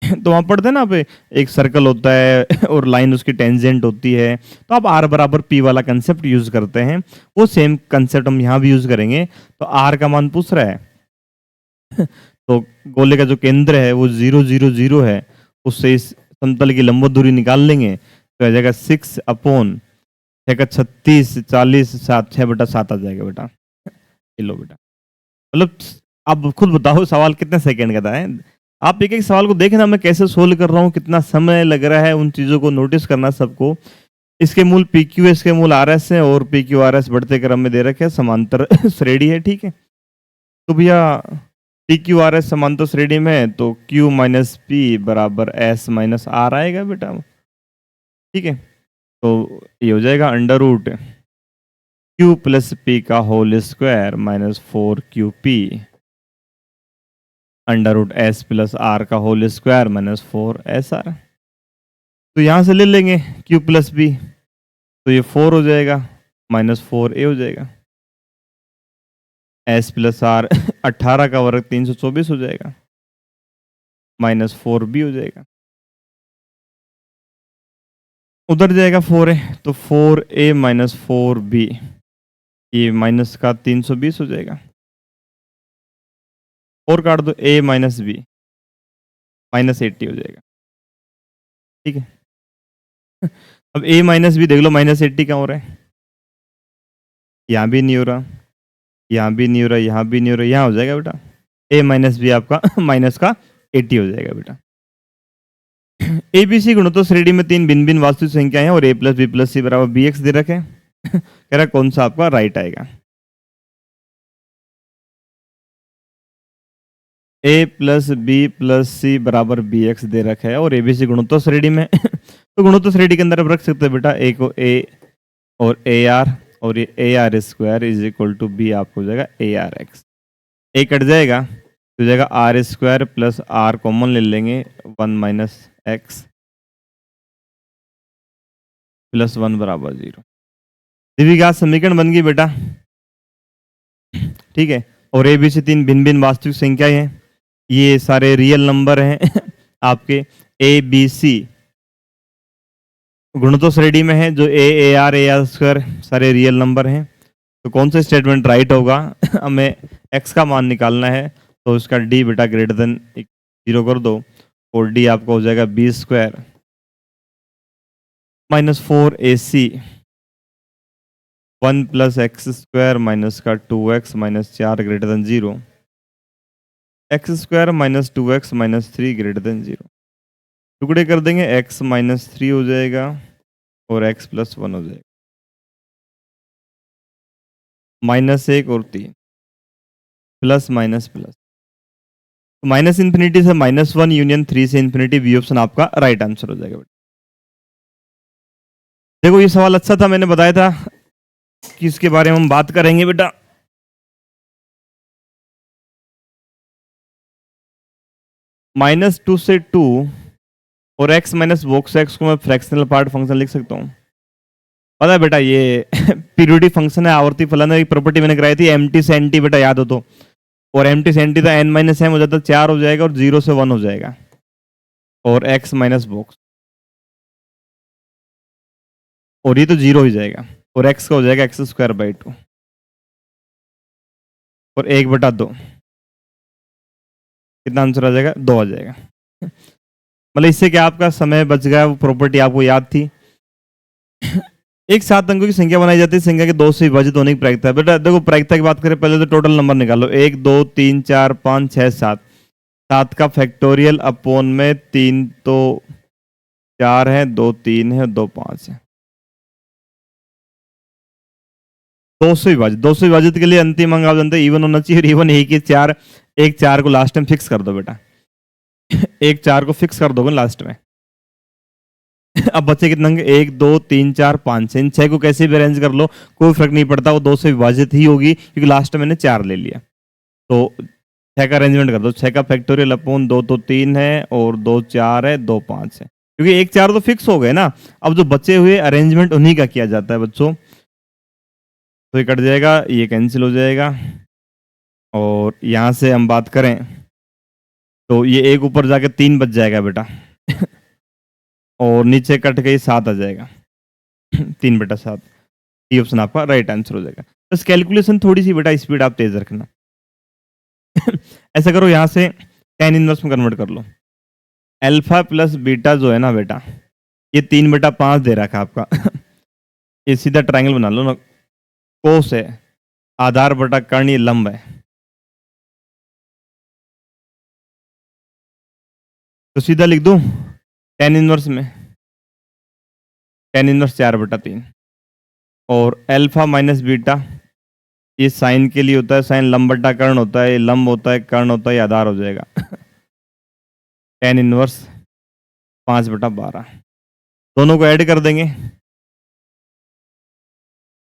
तो वहां पढ़ते हैं ना, पे एक सर्कल होता है और लाइन उसकी टेंजेंट होती है, तो आप r बराबर p वाला कंसेप्ट यूज करते हैं, वो सेम कंसेप्ट हम यहाँ भी यूज करेंगे। तो r का मान पूछ रहा है तो गोले का जो केंद्र है वो 0 0 0 है, उससे इस समतल की लंबवत दूरी निकाल लेंगे, तो आ जाएगा 6 अपॉन 6 का 36 40 7 6/7 आ जाएगा बेटा। ये लो बेटा, मतलब आप खुद बताओ सवाल कितने सेकंड का था है? आप एक एक सवाल को देखना मैं कैसे सोल्व कर रहा हूँ, कितना समय लग रहा है, उन चीज़ों को नोटिस करना सबको। इसके मूल पी क्यू, इसके मूल आर एस है, और पी क्यू आर एस बढ़ते क्रम में दे रखे हैं, समांतर श्रेणी है, ठीक है। तो भैया पी क्यू आर एस समांतर श्रेणी में है, तो क्यू माइनस पी बराबर एस माइनस आर आएगा बेटा, ठीक है। तो ये हो जाएगा under root Q plus P का whole square minus 4QP under root S plus R का होल स्क्वायर माइनस 4SR। तो यहाँ से ले लेंगे क्यू प्लस बी, तो ये 4 हो जाएगा, माइनस 4A हो जाएगा, एस प्लस आर 18 का वर्ग 324 हो जाएगा, माइनस 4B हो जाएगा, उधर जाएगा 4A, तो 4A माइनस 4B, ये माइनस का 320 हो जाएगा, और काट दो A माइनस B, माइनस 80 हो जाएगा, ठीक है। अब A माइनस B देख लो, माइनस 80 कहाँ हो रहा है, यहाँ भी नहीं हो रहा, यहाँ भी नहीं हो रहा, यहाँ भी नहीं हो रहा, यहाँ हो जाएगा बेटा A माइनस बी आपका माइनस का 80 हो जाएगा बेटा। ABC गुणोत्तर श्रेणी में 3 भिन्न भिन्न वास्तविक संख्याएं हैं, और A प्लस बी प्लस सी बराबर BX दे रखे हैं। कह रहा कौन सा आपका राइट आएगा। ए प्लस बी प्लस सी बराबर बी एक्स दे रखा है और एबीसी गुणोत्तर श्रेणी में तो गुणोत्तर श्रेणी के अंदर आप रख सकते हैं बेटा ए को ए और ए आर, और ये A R square is equal to B आपको हो जाएगा A R X. A cut जाएगा तो जाएगा R square plus R common ले लेंगे 1 माइनस एक्स प्लस 1 बराबर 0। द्विघात समीकरण बन गई बेटा, ठीक है। और ए बी सी तीन भिन्न भिन्न वास्तविक संख्याएं हैं, ये सारे रियल नंबर हैं आपके ए बी सी गुणोत्तर श्रेणी में है, जो ए आर स्क्वायर सारे रियल नंबर हैं। तो कौन सा स्टेटमेंट राइट होगा हमें एक्स का मान निकालना है, तो उसका डी बेटा ग्रेटर देन 0 कर दो और डी आपका हो जाएगा B square minus 4ac 1 plus x square minus का 2x minus 4 greater than 0, x square minus 2x minus 3 greater than 0। टुकड़े कर देंगे, x माइनस 3 हो जाएगा और x प्लस 1 हो जाएगा, माइनस 1 और 3 प्लस माइनस प्लस। तो माइनस इन्फिनिटी से -1 यूनियन 3 से इन्फिनिटी, बी ऑप्शन आपका राइट आंसर हो जाएगा बेटा। देखो ये सवाल अच्छा था, मैंने बताया था कि इसके बारे में हम बात करेंगे बेटा। -2 से 2 और x माइनस बॉक्स एक्स को मैं फ्रैक्शनल पार्ट फंक्शन लिख सकता हूँ। पता है बेटा ये पीरियोडिक फंक्शन है, आवर्ती फलन है। प्रॉपर्टी मैंने कराई थी एमटी से एनटी बेटा, याद हो तो। और एमटी से एनटी तो n माइनस एम हो जाता है 4 हो जाएगा और 0 से 1 हो जाएगा और x माइनस बॉक्स, और ये तो 0 हो जाएगा और x का हो जाएगा एक्स स्क्वायर बाई 2 और 1/2। कितना आंसर आ जाएगा? 2 आ जाएगा। मतलब इससे क्या आपका समय बच गया, वो प्रॉपर्टी आपको याद थी। एक सात अंकों की संख्या बनाई जाती है, संख्या के 2 से विभाजित होने की प्रायिकता। बेटा देखो प्रायिकता की बात करें पहले तो टोटल नंबर निकालो, 1 2 3 4 5 6 7, 7 का फैक्टोरियल अपॉन में 3 तो 4 है, 2 3 है, 2 5 है। 2 से विभाजित के लिए अंतिम अंक आप जानते हैं इवन होना चाहिए, और इवन एक ही 4, एक 4 को लास्ट में फिक्स कर दो बेटा। एक 4 को फिक्स कर दोगे लास्ट में। अब बच्चे कितने अंक? 1 2 3 4 5 इन 6 को कैसे भी अरेंज कर लो, कोई फर्क नहीं पड़ता, वो 2 से विभाजित ही होगी क्योंकि लास्ट में मैंने 4 ले लिया। तो 6 का अरेंजमेंट कर दो, 6 का फैक्टोरियल अपॉन 2 तो 3 है और 2 4 है, 2 5 है, क्योंकि 1 4 तो फिक्स हो गए ना। अब जो बचे हुए अरेंजमेंट उन्हीं का किया जाता है बच्चों। तो ये कट जाएगा, ये कैंसिल हो जाएगा, और यहाँ से हम बात करें तो ये एक ऊपर जाके 3 बच जाएगा बेटा और नीचे कट के 7 आ जाएगा 3/7। ये ऑप्शन आपका राइट आंसर हो जाएगा। बस कैलकुलेशन थोड़ी सी बेटा स्पीड आप तेज रखना। ऐसा करो, यहाँ से tan इनवर्स में कन्वर्ट कर लो। अल्फा प्लस बीटा जो है ना बेटा, ये 3/5 दे रखा है आपका ये सीधा ट्रायंगल बना लो ना, कोस है, आधार बटा कर्ण, ये लंब है। तो सीधा लिख दूं tan इनवर्स में, tan इनवर्स 4/3, और अल्फा माइनस बीटा ये साइन के लिए होता है, साइन लंब बटा कर्ण होता है, ये लंब होता है, कर्ण होता है, ये आधार हो जाएगा tan इनवर्स 5/12। दोनों को ऐड कर देंगे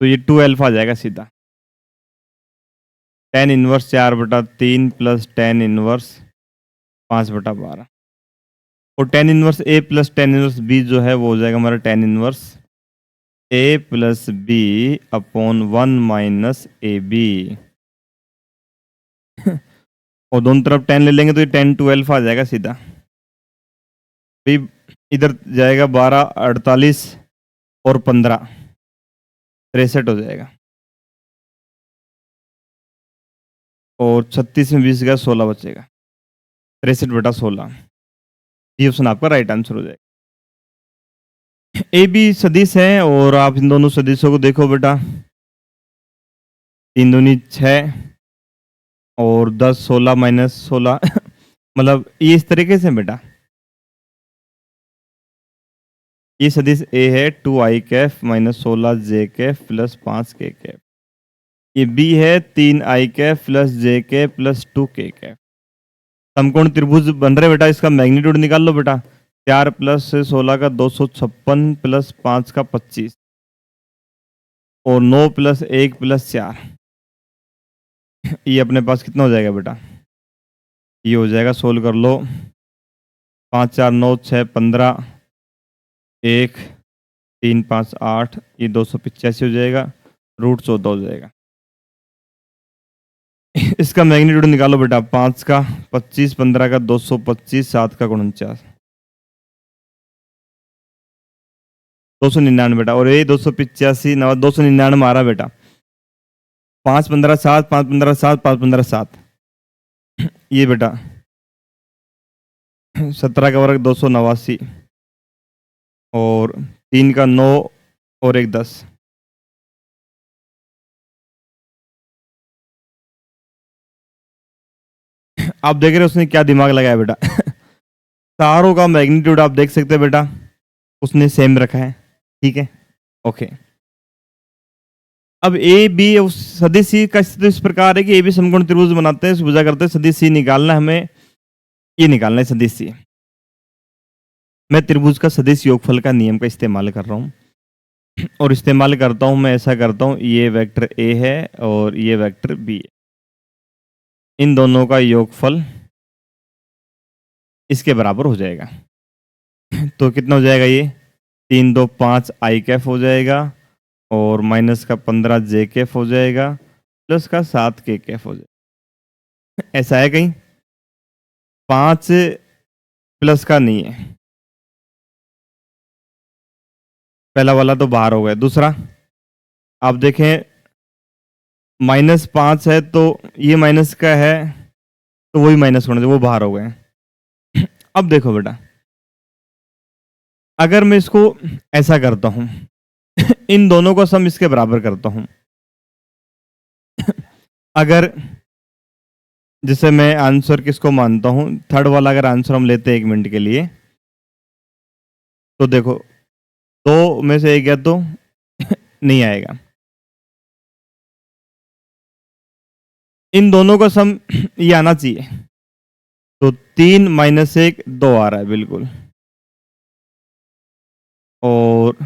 तो ये 2 अल्फा आ जाएगा सीधा। tan inverse 4/3 plus tan inverse 5/12, और tan inverse a plus tan inverse b जो है वो हो जाएगा हमारा tan inverse a plus b upon 1 minus A B और दोनों तरफ 10 ले लेंगे तो ये 10 2 अल्फा आ जाएगा सीधा। फिर इधर जाएगा 12 48 और 15 63 हो जाएगा, और 36 में 20 गया 16 बचेगा, 63/16। ये ऑप्शन आपका राइट आंसर हो जाएगा। ए बी सदिश है और आप इन दोनों सदिशों को देखो बेटा, 3 दूनी 6 और 10 16 माइनस 16 मतलब ये इस तरीके से बेटा, ये सदिश ए है 2i कैफ माइनस 16 जे कैफ प्लस 5 के कैफ, ये बी है 3i कैफ प्लस जे कैफ प्लस 2 के कैफ, समकोण त्रिभुज बन रहे बेटा, इसका मैग्नीट्यूड निकाल लो बेटा। 4 प्लस 16 का 256 प्लस 5 का 25 और 9 प्लस 1 प्लस 4, ये अपने पास कितना हो जाएगा बेटा? ये हो जाएगा, सोल्व कर लो। 5 4 9 6 15 1 3 5 8, ये 285 हो जाएगा, √14 हो जाएगा। इसका मैग्नीट्यूड निकालो बेटा। 5 का 25, 15 का 225, 7 का 49, 299 बेटा। और ये 285 299 आ रहा बेटा। 5 15 7, 5 15 7, 5 15 7, ये बेटा 17 का वर्ग 289 और 3 का 9 और 1 10। आप देख रहे हो उसने क्या दिमाग लगाया बेटा। तारों का मैग्नीट्यूड आप देख सकते हैं बेटा, उसने सेम रखा है। ठीक है, ओके। अब ए बी सदिश सी का स्थिति इस प्रकार है कि ए बी समकोण त्रिभुज बनाते हैं, भुजा करते हैं, सदिश सी निकालना है हमें, ये निकालना है सदिश सी। मैं त्रिभुज का सदिश योगफल का नियम का इस्तेमाल कर रहा हूं और इस्तेमाल करता हूं, मैं ऐसा करता हूं, ये वेक्टर ए है और ये वेक्टर बी है, इन दोनों का योगफल इसके बराबर हो जाएगा। तो कितना हो जाएगा? ये 3 2 5 आई कैफ हो जाएगा और माइनस का 15 जे कैफ हो जाएगा, प्लस का 7 के कैफ हो जाएगा। ऐसा है कहीं? 5 प्लस का नहीं है, पहला वाला तो बाहर हो गया। दूसरा आप देखें, -5 है तो ये माइनस का है, तो वही माइनस होना चाहिए, वो बाहर हो गए। अब देखो बेटा, अगर मैं इसको ऐसा करता हूं, इन दोनों को सम इसके बराबर करता हूं, अगर जैसे मैं आंसर किसको मानता हूं, थर्ड वाला अगर आंसर हम लेते हैं 1 मिनट के लिए, तो देखो 2 में से 1 गया तो नहीं आएगा। इन दोनों का सम ये आना चाहिए, तो 3 - 1 2 आ रहा है बिल्कुल, और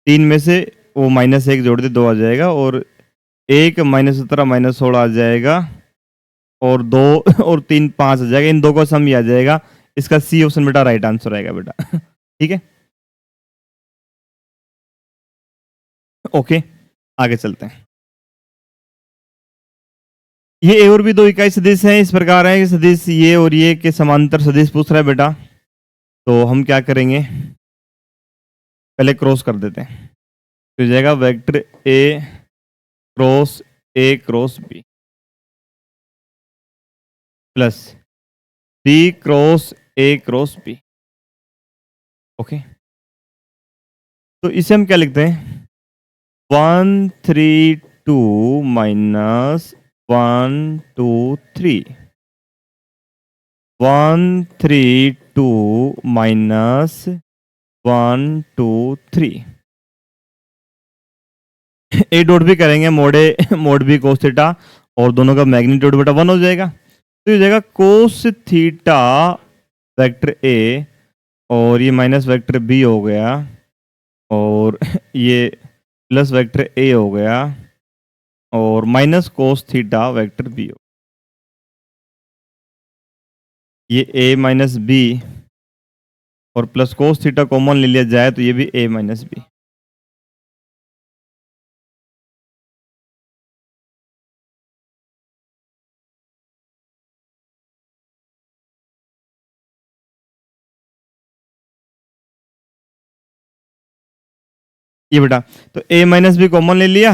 3 में से वो -1 जोड़ दे 2 आ जाएगा, और 1 -17 -16 आ जाएगा, और 2 और 3 5 आ जाएगा। इन दो का सम ही आ जाएगा। इसका सी ऑप्शन बेटा राइट आंसर आएगा बेटा। ठीक है, ओके, आगे चलते हैं। ये ए और बी दो इकाई सदिश हैं, इस प्रकार है कि सदिश ये और ये के समांतर सदिश पूछ रहा है बेटा। तो हम क्या करेंगे, पहले क्रॉस कर देते हैं, तो जाएगा vector A cross B plus C cross A cross B. Okay, तो इसे हम क्या लिखते हैं, 1 3 2 माइनस 1 2 3, 1 3 2 माइनस 1 2 3। ए डॉट भी करेंगे, मोड बी कोस थीटा, और दोनों का मैग्नीट्यूड बेटा 1 हो जाएगा। तो ये हो जाएगा कोस थीटा वेक्टर ए, और ये माइनस वेक्टर बी हो गया, और ये प्लस वेक्टर ए हो गया, और minus cos theta vector B हो, ये ए माइनस बी, और प्लस कोस थीटा कॉमन ले लिया जाए तो ये भी ए माइनस बी। ये बेटा, तो a माइनस बी कॉमन ले लिया,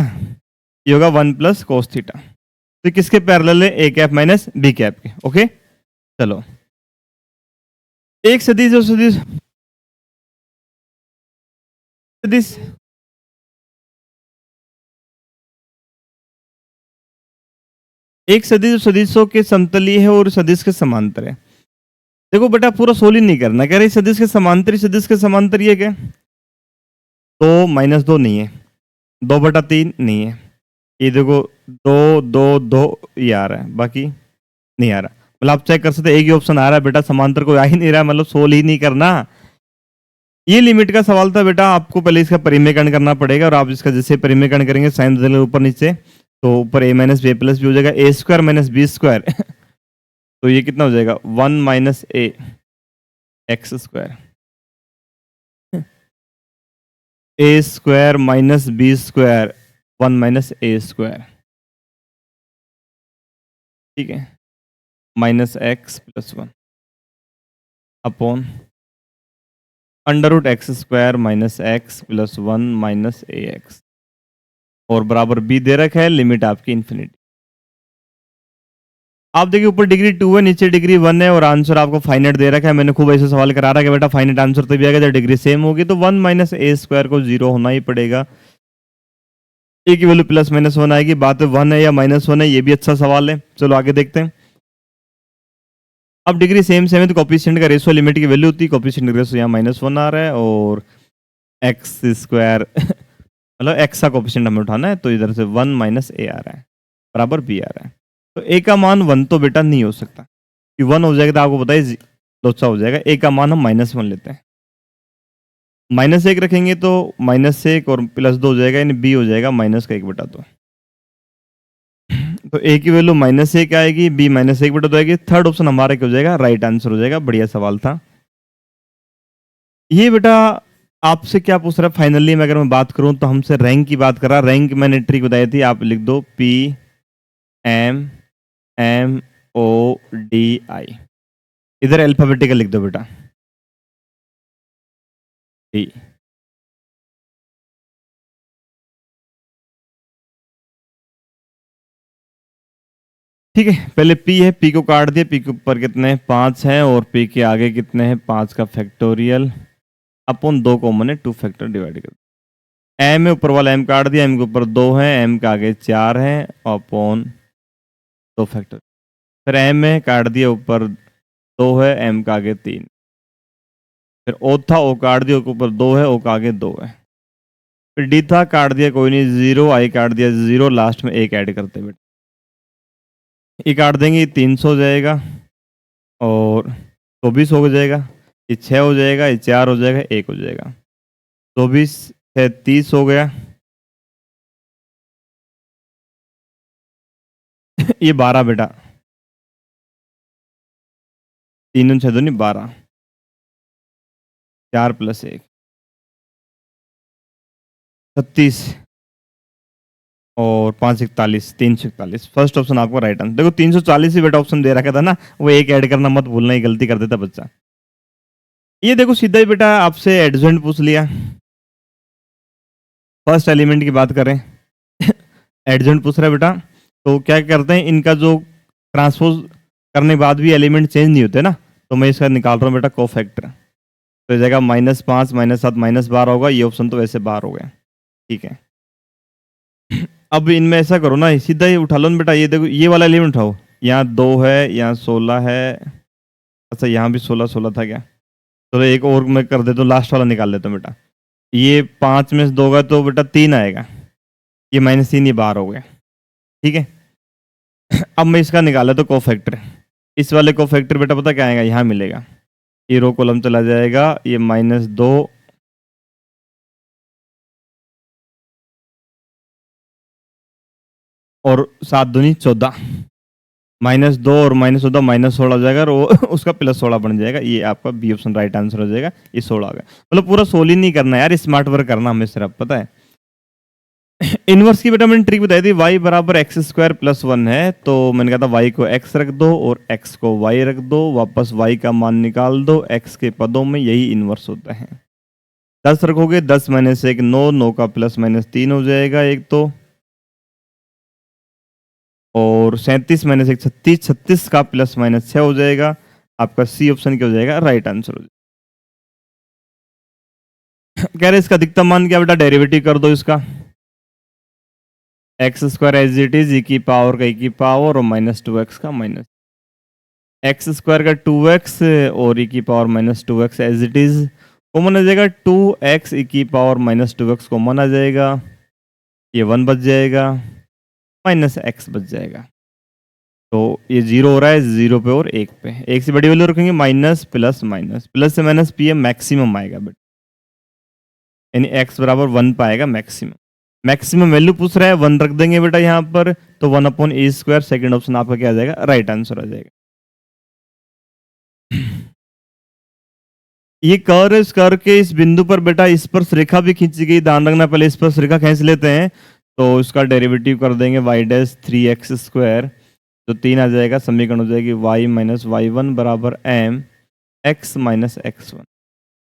ये होगा 1 प्लस कोस थीटा। तो किसके पैरेलल है, A cap minus B cap के। ओके, चलो, एक सदिश और सदिश सदिश एक सदिश और सदिशों के समतलीय है और सदिश के समांतर है। देखो बेटा, पूरा सोल्व नहीं करना, कह रही सदिश के समांतर, सदिश के समांतर ये क्या, तो -2 नहीं है, 2/3 नहीं है, ये देखो 2 2 2 ये आ रहा है, बाकी नहीं आ रहा। मतलब आप चेक कर सकते हैं, एक ही ऑप्शन आ रहा है बेटा, समांतर कोई आ ही नहीं रहा है, मतलब सोल्व ही नहीं करना। ये लिमिट का सवाल था बेटा, आपको पहले इसका परिमेयकरण करना पड़ेगा, और आप इसका जैसे परिमेयकरण करेंगे साइन बदलेगा ऊपर नीचे, तो ऊपर a minus B plus B हो जाएगा, A square minus B square तो ये कितना हो जाएगा, 1 minus A X square, A square minus B square 1 minus A square, ठीक है, minus X plus 1 upon under root x square minus X plus 1 minus A X, और बराबर बी दे रखा है, लिमिट आपकी इन्फिनिटी। आप देखिए ऊपर डिग्री 2 है, नीचे डिग्री 1 है, और आंसर आपको फाइनाइट दे रखा है। मैंने खूब ऐसे सवाल करा रहा है कि बेटा फाइनाइट आंसर तभी आएगा जब डिग्री सेम होगी, तो 1 माइनस ए स्क्वायर को 0 होना ही पड़ेगा। ए की वैल्यू प्लस माइनस 1 आएगी, बात 1 है या माइनस 1 है, ये भी अच्छा सवाल है। चलो आगे देखते हैं। अब डिग्री सेम सेम है तो कोफिशिएंट का रेशियो लिमिट की वैल्यू होती है, कोफिशिएंट का रेशियो यहाँ -1 आ रहा है, और एक्स स्क्वायर मतलब एक्स का कोफिशिएंट हमें उठाना है, तो इधर से 1 माइनस ए आ रहा है बराबर बी आ रहा है। तो ए का मान 1 तो बेटा नहीं हो सकता, कि 1 हो जाएगा तो आपको पता है लोचा हो जाएगा। ए का मान हम -1 लेते हैं, -1 रखेंगे तो -1 और +2 हो जाएगा, यानी बी हो जाएगा -1/2। तो ए की वैल्यू -1 आएगी, बी -1/2 आएगी। थर्ड ऑप्शन हमारा क्या हो जाएगा, राइट आंसर हो जाएगा। बढ़िया सवाल था ये बेटा। आपसे क्या पूछ रहा है फाइनली में, अगर मैं बात करूं तो हमसे रैंक की बात कर रहा है। रैंक मैंने ट्रिक बताई थी, आप लिख दो PMMODI, इधर अल्फाबेटिकल लिख दो बेटा, डी। ठीक है, पहले P है, P को काट दिया, P के ऊपर कितने हैं 5 हैं, और P के आगे कितने हैं 5 का फैक्टोरियल अपॉन 2 कॉमन है, 2 फैक्टर डिवाइड कर। M है, ऊपर वाला M काट दिया, M के ऊपर 2 है, M के आगे 4 है अपॉन 2 फैक्टर। फिर M है, काट दिया, ऊपर 2 है, M के आगे 3। फिर O था, O काट दिया, के ऊपर 2 है, O के आगे 2 है। फिर D था, काट दिया, कोई नहीं, 0 I काट दिया 0, लास्ट में 1 ऐड करते बेटा, ये काट देंगे, 300 हो जाएगा, और 24 हो जाएगा, ये 6 हो जाएगा, ये 4 हो जाएगा, 1 हो जाएगा, 24 है 30 हो गया ये 12 बेटा, 3 6 नहीं 12, 4 + 1 36, और 5 41, 341। फर्स्ट ऑप्शन आपको राइट आंसर। देखो 340 ही बेटा ऑप्शन दे रखा था ना, वो एक ऐड करना मत भूलना, ही गलती कर देता बच्चा। ये देखो सीधा ही बेटा आपसे एडजेंट पूछ लिया, फर्स्ट एलिमेंट की बात करें एडजेंट पूछ रहा है बेटा, तो क्या करते हैं, इनका जो ट्रांसपोज करने के बाद भी एलिमेंट चेंज नहीं होते ना, तो मैं इसका निकाल रहा हूँ बेटा कोफैक्टर, तो इस जगह -5 -7 -12 होगा, ये ऑप्शन तो वैसे बाहर हो गया। ठीक है, अब इनमें ऐसा करो ना, सीधा ही उठा लो ना बेटा, ये देखो ये वाला एलिमेंट उठाओ, यहाँ 2 है, यहाँ 16 है, अच्छा यहाँ भी 16 16 था क्या, चलो एक और मैं कर देता हूँ, लास्ट वाला निकाल लेता हूँ बेटा, ये 5 में से 2 का तो बेटा 3 आएगा, ये -3 ये बाहर हो गया। ठीक है, अब मैं इसका निकाला तो कोफैक्टर, इस वाले कोफैक्टर बेटा पता क्या आएगा, यहाँ मिलेगा, ये रो कॉलम चला जाएगा, ये -2 और 7 दूनी 14, -2 और -14 -16 हो जाएगा, और वो उसका +16 बन जाएगा, ये आपका बी ऑप्शन राइट आंसर हो जाएगा। ये 16 आ गया, मतलब पूरा सोल ही नहीं करना यार, स्मार्ट वर्क करना हमें सिर्फ, पता है इनवर्स की बेटा मैंने ट्रिक बताई थी, y बराबर x² + 1 है, तो मैंने कहा था y को x रख दो और x को y रख दो, वापस y का मान निकाल दो, x के पदों में, यही इनवर्स होता है। 10 रखोगे, 10 - 1 9, 9 का +-3 हो जाएगा एक तो, और 37 - 1 36, 36 का +-6 हो जाएगा, आपका सी ऑप्शन क्या हो जाएगा, राइट आंसर हो जाएगा। कह रहे इसका अधिकतम मान क्या बेटा, डेरिवेटिव कर दो इसका, x² as it is, e की पावर का e की पावर, और -2x का माइनस, x² का 2x और e की power -2x as it is, common आ जाएगा, 2x e की पावर -2x कॉमन आ जाएगा, ये 1 बच जाएगा, -x बच जाएगा। तो ये 0 हो रहा है 0 पे और 1 पे। 1 से बड़ी वैल्यू रखेंगे माइनस प्लस माइनस, प्लस से माइनस पी है मैक्सिमम आएगा बेटा, यानी x बराबर 1 पे आएगा मैक्सिमम। मैक्सिमम वैल्यू पूछ रहा है 1 रख देंगे बेटा यहाँ पर, तो 1/a², सेकंड ऑप्शन आपका क्या आ जाएगा, राइट आंसर आ जाएगा। ये कर्व है, इस कर्व के इस बिंदु पर बेटा स्पर्श रेखा भी खींची गई, ध्यान रखना, पहले स्पर्श रेखा खींच लेते हैं। तो इसका डेरिवेटिव कर देंगे y डैश 3x², तो 3 आ जाएगा, समीकरण हो जाएगी y माइनस y1 बराबर m x माइनस x1, तो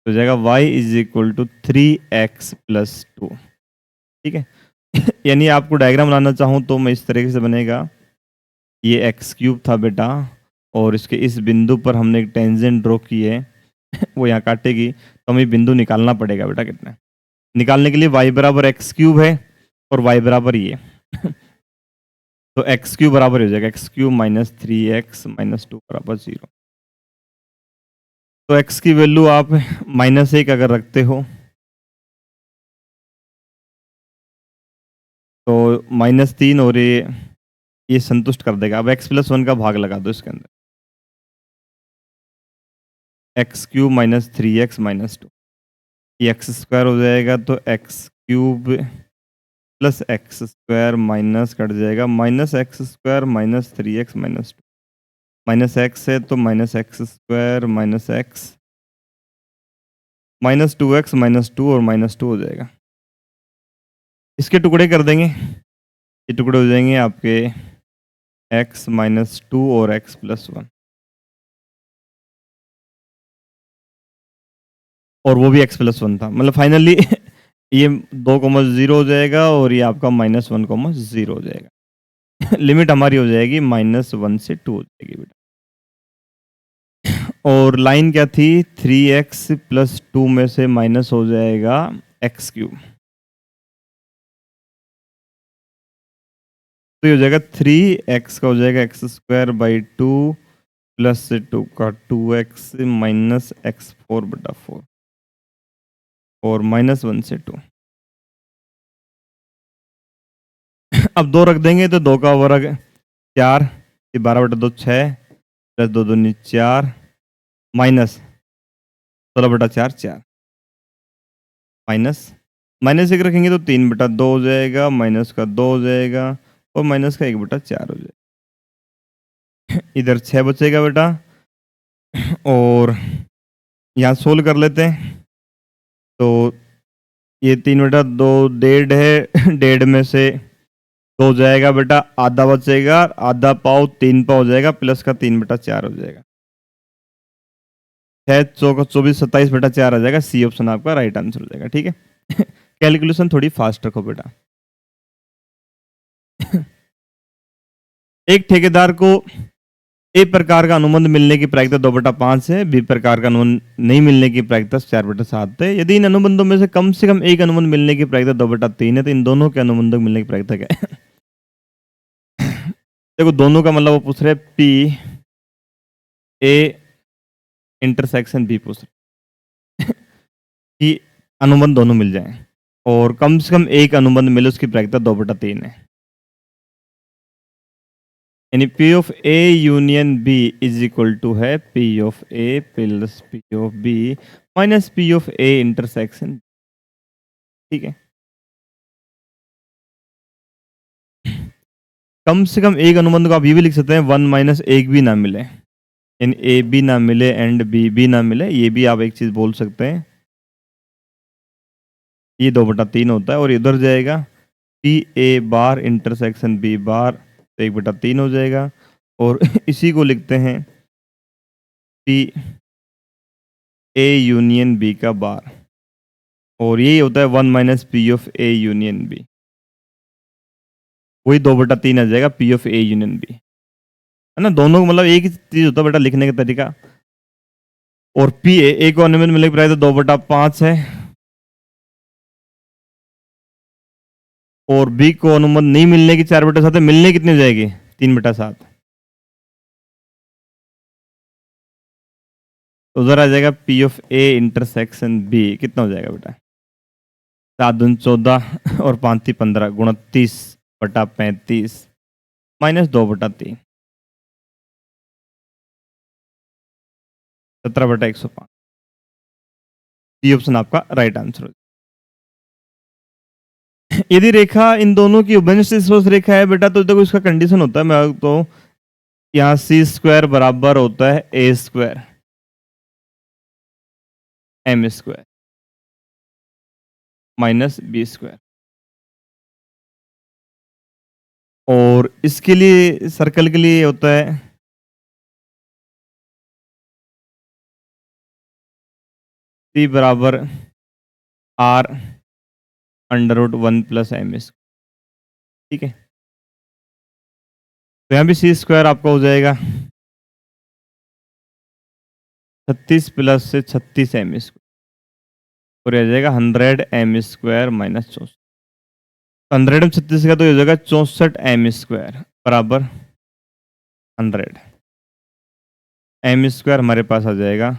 हो जाएगा y is equal to 3x plus 2। ठीक है। यानी आपको डायग्राम बनाना चाहूँ तो मैं इस तरीके से बनेगा, ये x³ था बेटा, और इसके इस बिंदु पर हमने एक टेंजेंट ड्रॉ की है, वो यहाँ काटेगी, तो हमें बिंदु निकालना पड़ेगा बेटा कितना। निकालने के लिए y बराबर x³ है और y बराबर ये तो x³ बराबर हो जाएगा x³ माइनस 3x माइनस 2 बराबर 0। तो x की वैल्यू आप -1 अगर रखते हो तो -3 और ये संतुष्ट कर देगा। अब x प्लस 1 का भाग लगा दो इसके अंदर, x³ माइनस 3x माइनस 2, ये x² हो जाएगा, तो x³ plus x² minus cut जाएगा -x² minus 3x minus 2, minus x है तो -x² minus x minus 2x minus 2 और माइनस 2 हो जाएगा। इसके टुकड़े कर देंगे, ये टुकड़े हो जाएंगे आपके x माइनस 2 और x प्लस 1, और वो भी x प्लस 1 था, मतलब फाइनली ये 2,0 हो जाएगा और ये आपका -1,0 हो जाएगा। लिमिट हमारी हो जाएगी -1 से 2 हो जाएगी बेटा। और लाइन क्या थी, 3x प्लस 2 में से माइनस हो जाएगा x³, तो ये हो जाएगा 3x का हो जाएगा x²/2 प्लस 2 का 2x माइनस x4/4 और -1 से 2। अब 2 रख देंगे तो 2 का वर्ग 4, ये 12/2 6 प्लस 2 दूनी 4 माइनस 16/4 4 माइनस -1 रखेंगे तो 3/2 हो जाएगा, माइनस का 2 हो जाएगा और माइनस का 1/4 हो जाएगा। इधर 6 बचेगा बेटा, और यहाँ सोल्व कर लेते हैं। तो ये 3/2 1.5 है, 1.5 में से 2 जाएगा बेटा, आधा बचेगा, आधा पाव 3 पाव हो जाएगा, प्लस का 3/4 हो जाएगा, 6 चौका 24 27/4 आ जाएगा। सी ऑप्शन आपका राइट आंसर हो जाएगा। ठीक है। कैलकुलेशन थोड़ी फास्ट रखो बेटा। एक ठेकेदार को ए प्रकार का अनुबंध मिलने की प्रायिकता 2/5 है, बी प्रकार का अनुबंध नहीं मिलने की प्रायिकता 4/7 है। यदि इन अनुबंधों में से कम एक अनुबंध मिलने की प्रायिकता 2/3 है, तो इन दोनों के अनुबंधों मिलने की प्रायिकता क्या है? देखो दोनों का मतलब वो पूछ रहे पी ए इंटरसेक्शन बी पूछ रहे कि अनुबंध दोनों मिल जाएं और कम से कम एक अनुबंध मिले, उसकी प्रायिकता 2/3 है। यानी P of A union B is equal to है P of A plus P of B minus P of A intersection. ठीक है। कम से कम एक अनुबंध को आप ये भी लिख सकते हैं 1 माइनस एक भी ना मिले, यानी ए बी ना मिले एंड बी भी ना मिले, ये भी आप एक चीज बोल सकते हैं। ये 2/3 होता है और इधर जाएगा P A bar intersection B bar, तो 1/3 हो जाएगा। और इसी को लिखते हैं पी ए यूनियन बी का बार, और यही होता है 1 minus P of A union B, वही 2/3 आ जाएगा P of A union B, है ना। दोनों को मतलब एक ही चीज होता है बेटा लिखने का तरीका। और पी ए को अनुबंध मिलने की प्रायिकता 2/5 है, और बी को अनुबंध नहीं मिलने की 4/7 है, मिलने कितनी हो जाएगी 3/7, उधर आ जाएगा P of A intersection B, कितना हो जाएगा बेटा 7 दूनी 14 और 5 15 29/35 माइनस 2/3। 17/105। ये ऑप्शन आपका राइट आंसर हो। यदि रेखा इन दोनों की उभयनिष्ठ स्पर्श रेखा है बेटा, तो देखो इसका कंडीशन होता है, मैं तो यहाँ सी स्क्वायर बराबर होता है A square M square minus B square. और इसके लिए सर्कल के लिए होता है सी बराबर R under root 1 plus M square. ठीक है, तो यहाँ भी सी स्क्वायर आपका हो जाएगा 36 प्लस से 36 एम स्क्वायर, और आ जाएगा 100 एम स्क्वायर माइनस 64। 100 में 36 का तो ये हो जाएगा 64 एम स्क्वायर बराबर 100 एम स्क्वायर हमारे पास आ जाएगा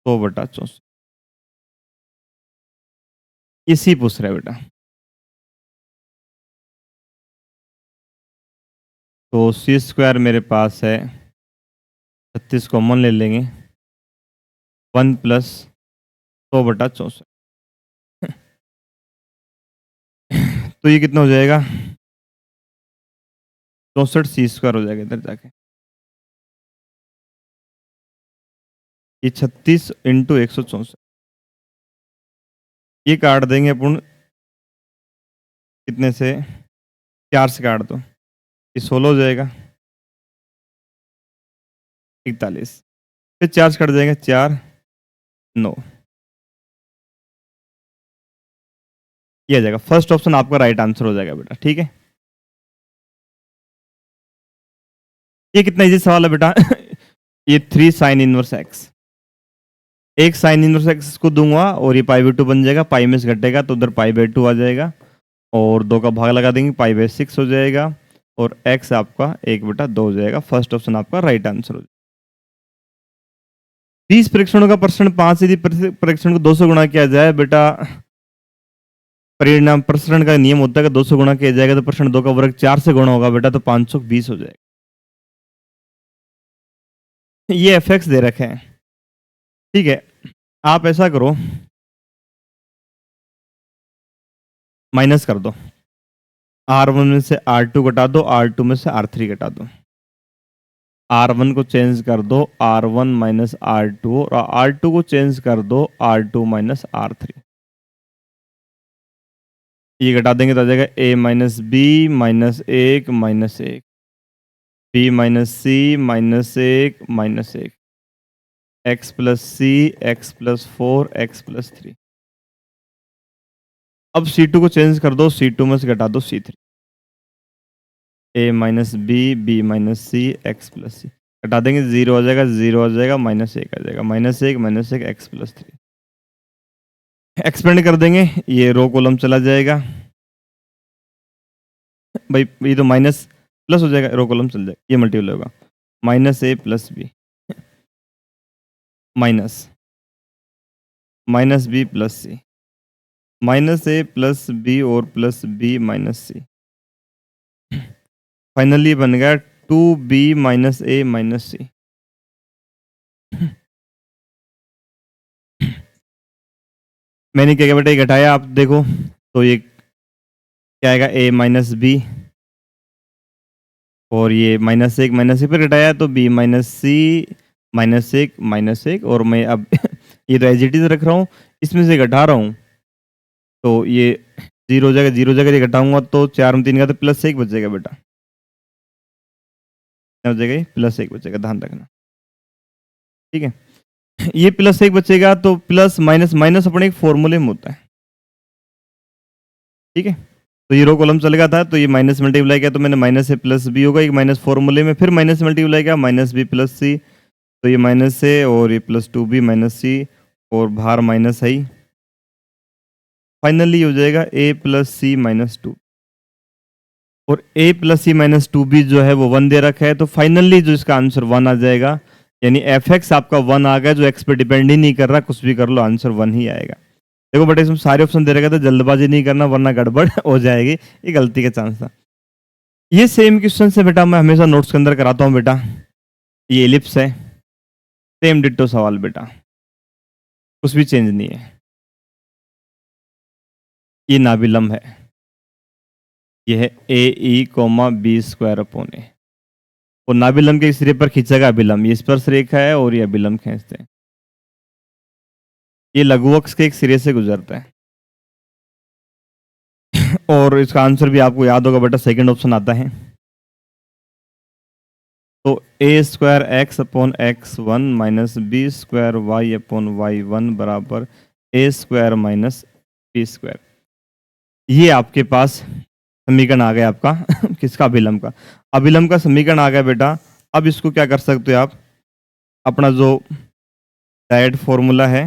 100/64। इसी पूछ रहा है बेटा। तो सी स्क्वायर मेरे पास है 36 कॉमन ले लेंगे 1 प्लस 100/64। तो ये कितना हो जाएगा 64 सी स्क्वायर हो जाएगा इधर जाके। ये 36 इंटू 164 ये काट देंगे अपन कितने से, 4 से काट दो, ये 16 हो जाएगा 41। फिर 4 से कट जाएगा 4 9। ये आ जाएगा फर्स्ट ऑप्शन आपका राइट आंसर हो जाएगा बेटा। ठीक है, ये कितना इजी सवाल है बेटा। ये 3 साइन इनवर्स एक्स, एक साइन इनवर्स एक्स को दूंगा और ये पाई/2 बन जाएगा, पाई में से घटेगा तो उधर पाई/2 आ जाएगा, और 2 का भाग लगा देंगे पाई/6 हो जाएगा, और एक्स आपका 1/2 हो जाएगा। फर्स्ट ऑप्शन आपका राइट आंसर हो जाएगा। 20 परीक्षणों का प्रश्न 5, यदि परीक्षण को 2 से गुणा किया जाए बेटा, परिणाम प्रसरण का नियम होता है कि 2 से गुणा किया जाएगा तो प्रश्न 2 का वर्ग 4 से गुणा होगा बेटा, तो 520 हो जाएगा। ये एफ दे रखे हैं। ठीक है, आप ऐसा करो माइनस कर दो, R1 में से R2 घटा दो, R2 में से R3 घटा दो, R1 को चेंज कर दो R1 माइनस R2, और R2 को चेंज कर दो R2 माइनस R3। ये घटा देंगे तो आ जाएगा a minus B minus 1 minus 1, b minus C minus 1 minus 1, x plus C x plus 4 x plus 3। अब C2 को चेंज कर दो, C2 में से घटा दो C3, a minus B minus C x plus C, घटा देंगे 0 आ जाएगा, 0 आ जाएगा, माइनस 1 आ जाएगा, minus 1 minus 1 x plus 3। Expand कर देंगे, ये रो कॉलम चला जाएगा भाई, ये तो माइनस प्लस हो जाएगा, रो कॉलम चल जाएगा, ये मल्टीपल होगा, minus a plus B minus minus B plus C, minus a plus B और plus B minus C. Finally बन गया 2b माइनस a माइनस सी। मैंने क्या बेटा ये घटाया, आप देखो तो ये क्या आएगा a माइनस बी, और ये माइनस 1 माइनस सी पर घटाया तो b minus C minus 1 minus 1, और मैं अब ये तो एज इट इज रख रहा हूँ, इसमें से घटा रहा हूँ तो ये 0 हो जाएगा, 0 जगह ये घटाऊंगा तो 4 में 3 का तो प्लस 1 बचेगा बेटा, क्या हो जाएगा, प्लस 1 बचेगा, ध्यान रखना। ठीक है, ये प्लस 1 बचेगा, तो प्लस माइनस माइनस अपने एक फॉर्मूले में होता है। ठीक है, तो ये रो कॉलम चलेगा था, तो ये माइनस मल्टीप्लाई किया तो मैंने माइनस ए प्लस बी होगा, एक माइनस फॉर्मूले में, फिर माइनस मल्टीप्लाई किया माइनस बी प्लस सी, तो ये माइनस ए और ये प्लस 2b माइनस सी, और बाहर माइनस आई, फाइनली हो जाएगा a प्लस सी माइनस 2, और a plus C minus 2b जो है वो 1 दे रखा है, तो फाइनली जो इसका आंसर 1 आ जाएगा, यानी f(x) आपका 1 आ गया, जो x पे डिपेंड ही नहीं कर रहा, कुछ भी कर लो आंसर 1 ही आएगा। देखो बेटा इसमें सारे ऑप्शन दे रखा था, जल्दबाजी नहीं करना वरना गड़बड़ हो जाएगी, ये गलती का चांस था। ये सेम क्वेश्चन से बेटा मैं हमेशा नोट्स के अंदर कराता हूँ बेटा, ये एलिप्स है, सेम डिट्टो सवाल बेटा, कुछ भी चेंज नहीं है। ये नाभिलंब है, ये है A E comma B square upon A, और नाभिलंब के सिरे पर खींचेगा अभिलंब, ये स्पर्श रेखा है और ये अभिलंब खींचते हैं, ये लघु अक्ष के एक सिरे से गुजरता है। और इसका आंसर भी आपको याद होगा बेटा, सेकंड ऑप्शन आता है। तो A square X upon X one minus B square Y upon Y one बराबर A square minus B square. ये आपके पास समीकरण आ गया आपका किसका, अभिलंब का। अभिलंब का समीकरण आ गया बेटा। अब इसको क्या कर सकते हो आप, अपना जो डायरेक्ट फॉर्मूला है,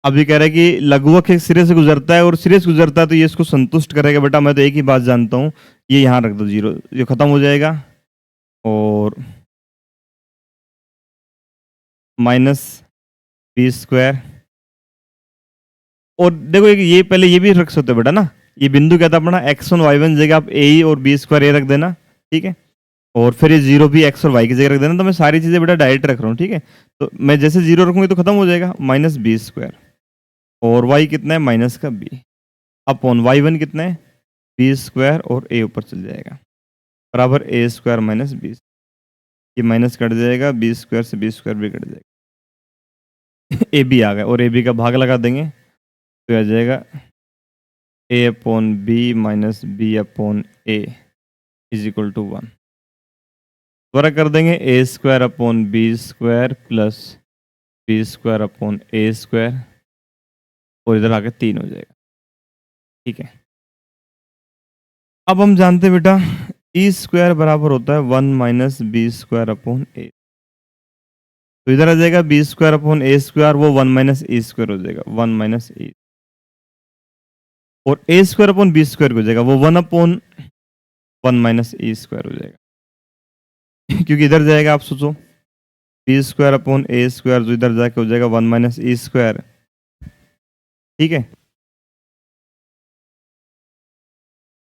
अभी कह रहा है कि लघुवक एक सिरे से गुजरता है और सिरे से गुजरता है तो ये इसको संतुष्ट करेगा बेटा। मैं तो एक ही बात जानता हूँ, ये यहाँ रख दो जीरो, ये खत्म हो जाएगा और माइनस बी स्क्वायर। और देखो एक ये पहले ये भी रख सकते हो बेटा ना, ये बिंदु क्या था अपना एक्स वन वाई वन जगह आप ए और बी स्क्वायर ए रख देना, ठीक है। और फिर ये जीरो भी एक्स और वाई की जगह रख देना। तो मैं सारी चीजें बेटा डायरेक्ट रख रहा हूँ, ठीक है। तो मैं जैसे जीरो रखूंगी तो खत्म हो जाएगा, माइनस बी स्क्वायर और वाई कितना है माइनस का बी अपॉन वाई वन कितना है बी स्क्वायर और ए ऊपर चल जाएगा बराबर ए स्क्वायर माइनस बी। ये माइनस कट जाएगा, बी स्क्वायर से बी स्क्वायर भी कट जाएगा ए बी आ गया और ए बी का भाग लगा देंगे तो आ जाएगा A upon B minus B upon A is equal to one. दोबारा कर देंगे A square upon B square plus B square upon A square और इधर आके 3 हो जाएगा, ठीक है। अब हम जानते हैं बेटा ई स्क्वायर बराबर होता है 1 माइनस बी स्क्वायर अपॉन ए। तो इधर आ जाएगा B square upon A square, वो 1 माइनस ए स्क्वायर हो जाएगा, 1 माइनस ए। और ए स्क्वायर अपॉन बी स्क्वायर हो जाएगा, वो 1 अपॉन 1 माइनस ए स्क्वायर हो जाएगा क्योंकि इधर जाएगा, आप सोचो B square upon A square जो इधर जाके हो जाएगा 1 माइनस ए स्क्वायर, ठीक है।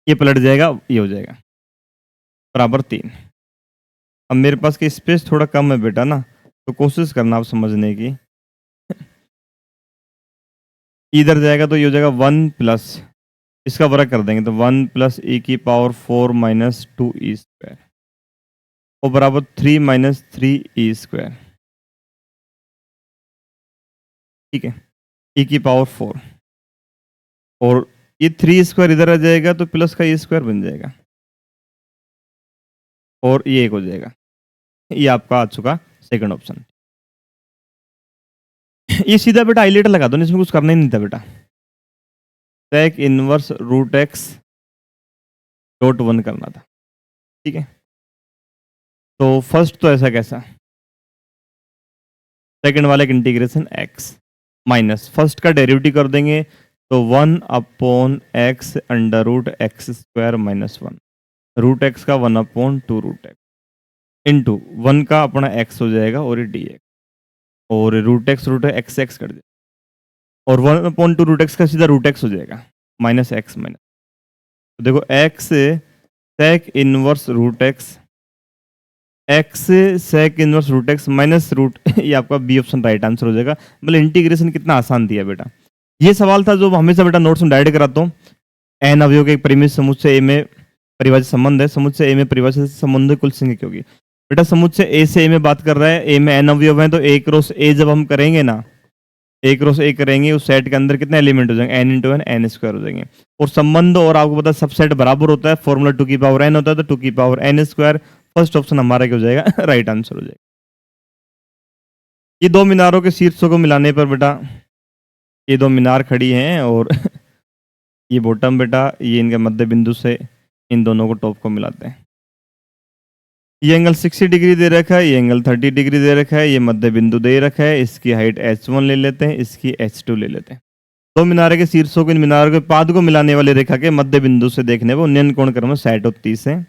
ये पलट जाएगा, ये हो जाएगा बराबर 3। अब मेरे पास की स्पेस थोड़ा कम है बेटा ना, तो कोशिश करना आप समझने की। इधर जाएगा तो ये हो जाएगा 1 प्लस, इसका वर्ग कर देंगे तो 1 प्लस ई की पावर 4 माइनस 2 ई स्क्वायर और बराबर 3 माइनस 3 ई स्क्वायर, ठीक है। ई की पावर 4 और ये 3 स्क्वायर इधर आ जाएगा तो प्लस का ई स्क्वायर बन जाएगा और ये 1 हो जाएगा। ये आपका आ चुका सेकंड ऑप्शन। ये सीधा बेटा हाईलाइटर लगा दो, इसमें कुछ करना ही नहीं था बेटा। Sec inverse root x dot 1 करना था, ठीक है। तो फर्स्ट तो ऐसा कैसा, सेकंड वाला एक इंटीग्रेशन एक्स माइनस फर्स्ट का डेरिवेटिव कर देंगे तो 1 upon x under root x square minus 1, root x का 1 अपॉन 2 रूट एक्स इंटू 1 का अपना एक्स हो जाएगा और ये डी एक्स और रूट एक्स एक्स कर दे और 1 अपॉन 2 रूट एक्स का सीधा रूट एक्स हो जाएगा माइनस एक्स माइनस। तो देखो x sec inverse root x, x sec inverse root x minus root ये आपका बी ऑप्शन राइट आंसर हो जाएगा। मतलब इंटीग्रेशन कितना आसान दिया बेटा। ये सवाल था जो हमेशा बेटा नोट्स में डायरेक्ट कराता हूँ। एन अवयव के एक परिमित समुच्चय ए में परिभाषित संबंध है, समुच्चय ए में परिभाषित संबंध कुल संख्या की होगी। बेटा समुच्चय ए से ए में बात कर रहा है, ए में एन अवयव है तो ए क्रॉस ए जब हम करेंगे ना, ए क्रॉस ए करेंगे उस सेट के अंदर कितने एलिमेंट हो जाएंगे, n into n, n square हो जाएंगे। और संबंध और आपको पता है सबसेट बराबर होता है, फॉर्मूला 2 की पावर एन होता है तो 2 की power n square. First option हमारा क्या हो जाएगा राइट आंसर हो जाएगा। ये दो मीनारों के शीर्षों को मिलाने पर बेटा, ये दो मीनार खड़ी हैं और ये बॉटम बेटा, ये इनके मध्य बिंदु से इन दोनों को टॉप को मिलाते हैं। ये एंगल 60 डिग्री दे रखा है, ये एंगल 30 डिग्री दे रखा है, ये मध्य बिंदु दे रखा है, इसकी हाइट h1 ले लेते हैं, इसकी h2 ले लेते हैं। दो मीनारे के शीर्षों को इन मीनारों के पाद को मिलाने वाली रेखा के मध्य बिंदु से देखने पर उन्नयन कोण क्रम 60 और 30 है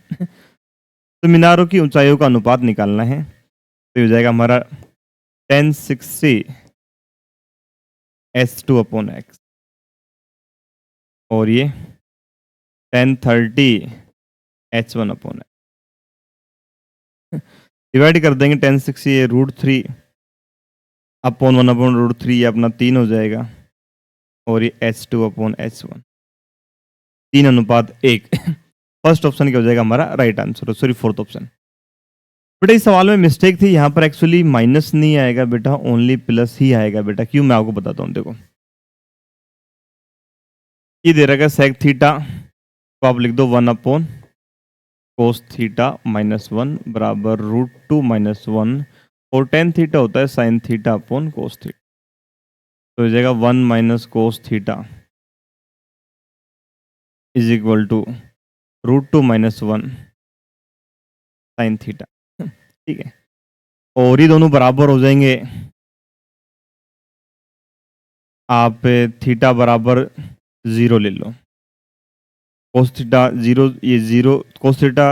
तो मीनारों की ऊंचाइयों का अनुपात निकालना है। तो हो जाएगा हमारा 1060 h2 अपॉन x और ये 1030 h1 अपॉन x। डिवाइड कर देंगे 10/6 ये √3 अपॉन 1/√3 ये अपना 3 हो जाएगा और ये H2/H1 3:1। फर्स्ट ऑप्शन क्या हो जाएगा हमारा right answer, sorry fourth option. बेटा इस सवाल में मिस्टेक थी, यहाँ पर एक्चुअली माइनस नहीं आएगा बेटा, ओनली प्लस ही आएगा बेटा। क्यों, मैं आपको बताता हूँ। देखो ये दे रखा है सेक थीटा, तो आप लिख दो 1/cos थीटा -1 बराबर √2 -1 और tan थीटा होता है sin theta upon cos theta, तो हो जाएगा 1 - cos theta is equal to √2 -1 sin theta. ठीक है, और ये दोनों बराबर हो जाएंगे, आप थीटा बराबर 0 ले लो, cos थीटा 0, ये 0 cos थीटा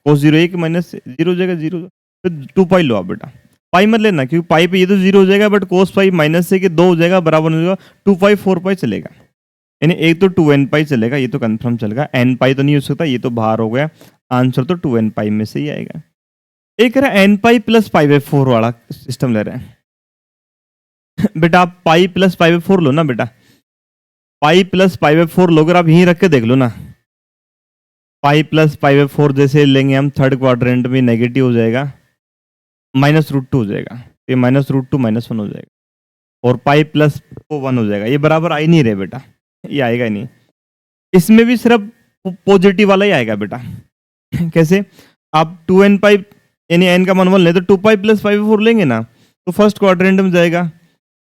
cos 0 1 माइनस 0 हो जाएगा 0, तो 2 पाई लो आप बेटा, पाई मत लेना क्योंकि पाई पे ये तो 0 हो जाएगा, बट cos पाई माइनस से कि 2 हो जाएगा बराबर हो जाएगा 2 पाई 4 पाई चलेगा, यानी एक तो 2n पाई चलेगा, ये तो कंफर्म चलेगा, n पाई तो नहीं हो सकता, ये तो बाहर हो गया, आंसर तो 2n पाई में से ही आएगा। एक रहा n pi plus pi by 4 वाला सिस्टम ले रहे हैं। बेटा आप पाई प्लस पाई बाई 4 लो ना बेटा, पाई प्लस पाई बाई 4 लोगे, आप यहीं रख के देख लो ना, पाई प्लस पाई बाई 4 जैसे लेंगे हम थर्ड क्वाड्रेंट में नेगेटिव हो जाएगा, -√2 हो जाएगा, ये -√2 -1 हो जाएगा, और पाई प्लस 1 हो जाएगा, ये बराबर आ ही नहीं रहे बेटा, ये आएगा ही नहीं। इसमें भी सिर्फ पॉजिटिव वाला ही आएगा बेटा। कैसे, आप 2n पाई यानी n का मान 1 ले तो 2 पाई प्लस पाई बाई 4 लेंगे ना, तो फर्स्ट क्वाड्रेंट में जाएगा,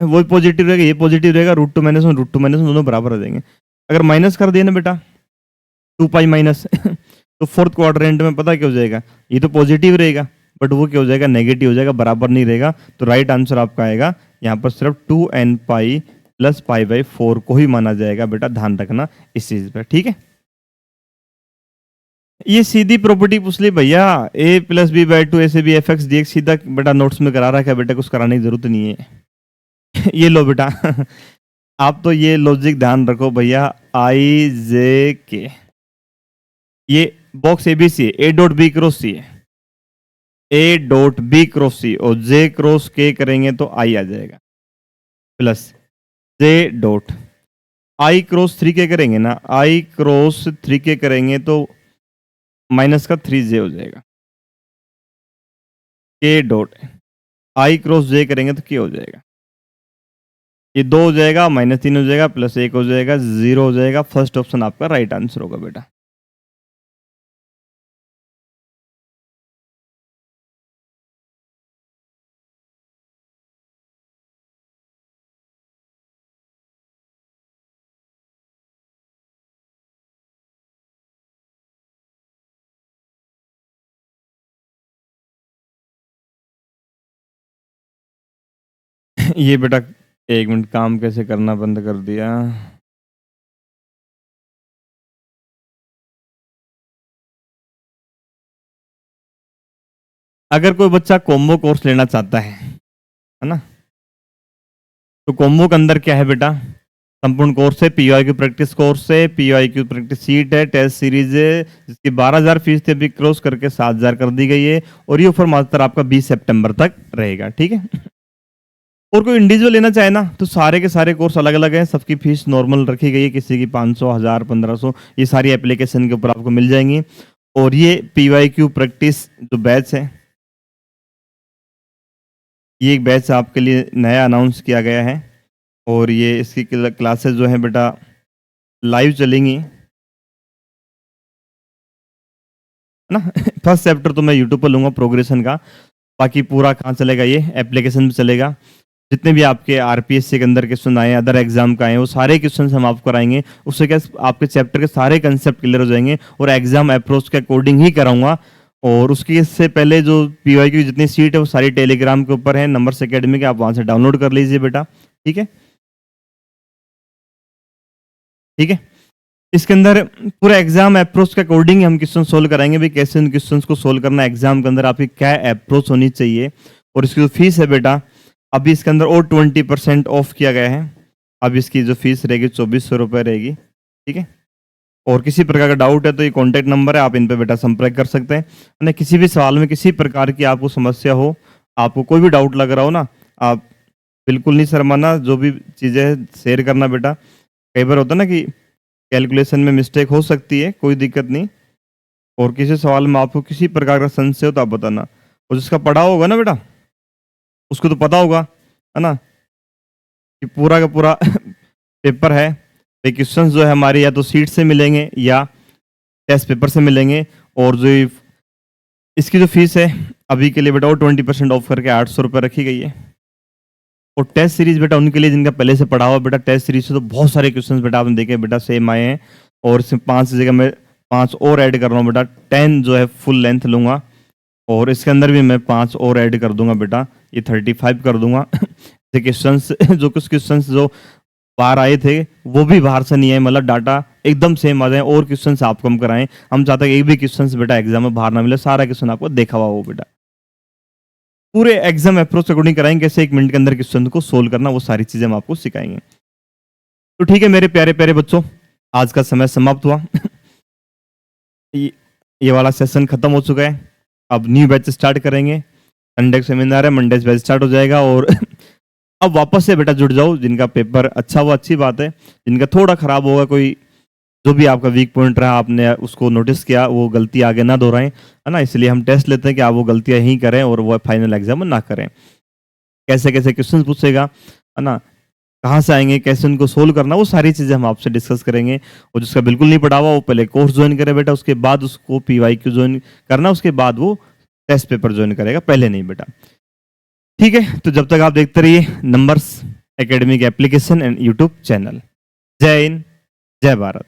वही पॉजिटिव रहेगा, ये पॉजिटिव रहेगा, √2 -1 √2 -1 दोनों बराबर हो जाएंगे। अगर माइनस कर दिए ना बेटा 2 पाई माइनस तो फोर्थ क्वाड्रेंट में पता क्या हो जाएगा, ये तो पॉजिटिव रहेगा बट वो क्या हो जाएगा, नेगेटिव हो जाएगा, बराबर नहीं रहेगा, तो राइट आंसर आपका आएगा यहाँ पर सिर्फ 2n pi plus pi by 4 को ही माना जाएगा बेटा, ध्यान रखना इस चीज पर, ठीक है। ये सीधी प्रॉपर्टी पूछ ली भैया, a प्लस बी बाई 2 ऐसे भी fx dx सीधा बेटा नोट्स में करा रखा है बेटा, कुछ कराने की जरूरत नहीं है। ये लो बेटा आप तो ये लॉजिक ध्यान रखो भैया, आई जे के, ये box ABC A dot B cross C है, A dot B cross C और जे क्रॉस के करेंगे तो आई आ जाएगा, plus J dot I cross 3 के करेंगे ना, आई क्रॉस 3 के करेंगे तो माइनस का 3j हो जाएगा, के डॉट आई क्रॉस जे करेंगे तो क्या हो जाएगा, ये 2 हो जाएगा, -3 हो जाएगा, +1 हो जाएगा, 0 हो जाएगा। फर्स्ट ऑप्शन आपका राइट आंसर होगा बेटा। ये बेटा 1 मिनट, काम कैसे करना बंद कर दिया। अगर कोई बच्चा कॉम्बो कोर्स लेना चाहता है ना, तो कॉम्बो के अंदर क्या है बेटा, संपूर्ण कोर्स है, पीओआई की प्रैक्टिस कोर्स है, पीओआई की प्रैक्टिस सीट है, टेस्ट सीरीज है, जिसकी 12,000 फीस थी अभी क्रॉस करके 7,000 कर दी गई है, और ये ऑफर मात्र आपका 20 सितंबर तक रहेगा, ठीक है। और कोई इंडिविजुअल लेना चाहे ना तो सारे के सारे कोर्स अलग अलग हैं, सबकी फीस नॉर्मल रखी गई है, किसी की 500, 1000, 1500, ये सारी एप्लीकेशन के ऊपर आपको मिल जाएंगी। और ये पीवाईक्यू प्रैक्टिस जो बैच है, ये एक बैच आपके लिए नया अनाउंस किया गया है, और ये इसकी क्लासेस जो हैं बेटा लाइव चलेंगी, है ना। फर्स्ट चैप्टर तो मैं यूट्यूब पर लूंगा प्रोग्रेशन का, बाकी पूरा कहाँ चलेगा, ये एप्लीकेशन पे चलेगा। जितने भी आपके आरपीएससी के अंदर क्वेश्चन आए, अदर एग्जाम का आए, वो सारे क्वेश्चन हम आपको कराएंगे, उससे क्या आपके चैप्टर के सारे कंसेप्ट क्लियर हो जाएंगे, और एग्जाम अप्रोच के अकॉर्डिंग ही कराऊंगा। और उसकी इससे पहले जो पीवाई की जितनी सीट है वो सारी टेलीग्राम के ऊपर है, नंबर्स एकेडमी के, आप वहां से डाउनलोड कर लीजिए बेटा, ठीक है, ठीक है। इसके अंदर पूरा एग्जाम अप्रोच के अकॉर्डिंग हम क्वेश्चन सोल्व कराएंगे भी, कैसे उन क्वेश्चन को सोल्व करना, एग्जाम के अंदर आपकी क्या अप्रोच होनी चाहिए। और इसकी जो फीस है बेटा, अभी इसके अंदर और 20% ऑफ किया गया है, अब इसकी जो फीस रहेगी 2400 रुपये रहेगी, ठीक है। और किसी प्रकार का डाउट है तो ये कॉन्टैक्ट नंबर है, आप इन पे बेटा संपर्क कर सकते हैं। और किसी भी सवाल में किसी प्रकार की आपको समस्या हो, आपको कोई भी डाउट लग रहा हो ना, आप बिल्कुल नहीं शर्माना, जो भी चीज़ें शेयर करना बेटा। कई बार होता है ना कि कैलकुलेशन में मिस्टेक हो सकती है, कोई दिक्कत नहीं। और किसी सवाल में आपको किसी प्रकार का संशय हो तो आप बताना। और जिसका पढ़ा होगा ना बेटा, उसको तो पता होगा, है ना, कि पूरा का पूरा पेपर है। ये क्वेश्चंस जो है हमारे या तो सीट से मिलेंगे या टेस्ट पेपर से मिलेंगे। और जो इसकी जो फीस है अभी के लिए बेटा वो 20% ऑफ करके 800 रुपये रखी गई है। और टेस्ट सीरीज बेटा उनके लिए जिनका पहले से पढ़ा हुआ बेटा, टेस्ट सीरीज से तो बहुत सारे क्वेश्चंस बेटा आपने देखे बेटा सेम आए हैं। और इसमें 5 की जगह मैं 5 और ऐड कर रहा हूँ बेटा, 10 जो है फुल लेंथ लूंगा। और इसके अंदर भी मैं 5 और ऐड कर दूंगा बेटा, ये 35 कर दूंगा। क्वेश्चंस जो कुछ क्वेश्चंस जो बाहर आए थे वो भी बाहर से नहीं आए, मतलब डाटा एकदम सेम आ जाए और क्वेश्चंस आप कम कराएं। हम चाहते हैं एक भी क्वेश्चंस बेटा एग्जाम में बाहर ना मिले, सारा क्वेश्चन आपको देखा हुआ हो बेटा। पूरे एग्जाम अप्रोच अकॉर्डिंग कराएंगे, कैसे 1 मिनट के अंदर क्वेश्चन को सोल्व करना, वो सारी चीजें हम आपको सिखाएंगे। तो ठीक है मेरे प्यारे प्यारे बच्चों, आज का समय समाप्त हुआ। ये वाला सेशन खत्म हो चुका है। अब न्यू बैच स्टार्ट करेंगे। संडे सेमिनार है, मंडे बैच स्टार्ट हो जाएगा। और अब वापस से बेटा जुड़ जाओ, जिनका पेपर अच्छा हुआ अच्छी बात है, जिनका थोड़ा खराब होगा, कोई जो भी आपका वीक पॉइंट रहा आपने उसको नोटिस किया, वो गलती आगे ना दोहराएं, है ना। इसलिए हम टेस्ट लेते हैं कि आप वो गलतियां ही करें और वो फाइनल एग्जाम में ना करें। कैसे कैसे क्वेश्चन पूछेगा, है ना, कहाँ से आएंगे, कैसे उनको सोल्व करना, वो सारी चीज़ें हम आपसे डिस्कस करेंगे। और जिसका बिल्कुल नहीं पढ़ा हुआ वो पहले कोर्स ज्वाइन करे बेटा, उसके बाद उसको PYQ ज्वाइन करना, उसके बाद वो टेस्ट पेपर ज्वाइन करेगा, पहले नहीं बेटा। ठीक है, तो जब तक आप देखते रहिए नंबर्स एकेडमी के एप्लीकेशन एंड यूट्यूब चैनल। जय हिंद, जय भारत।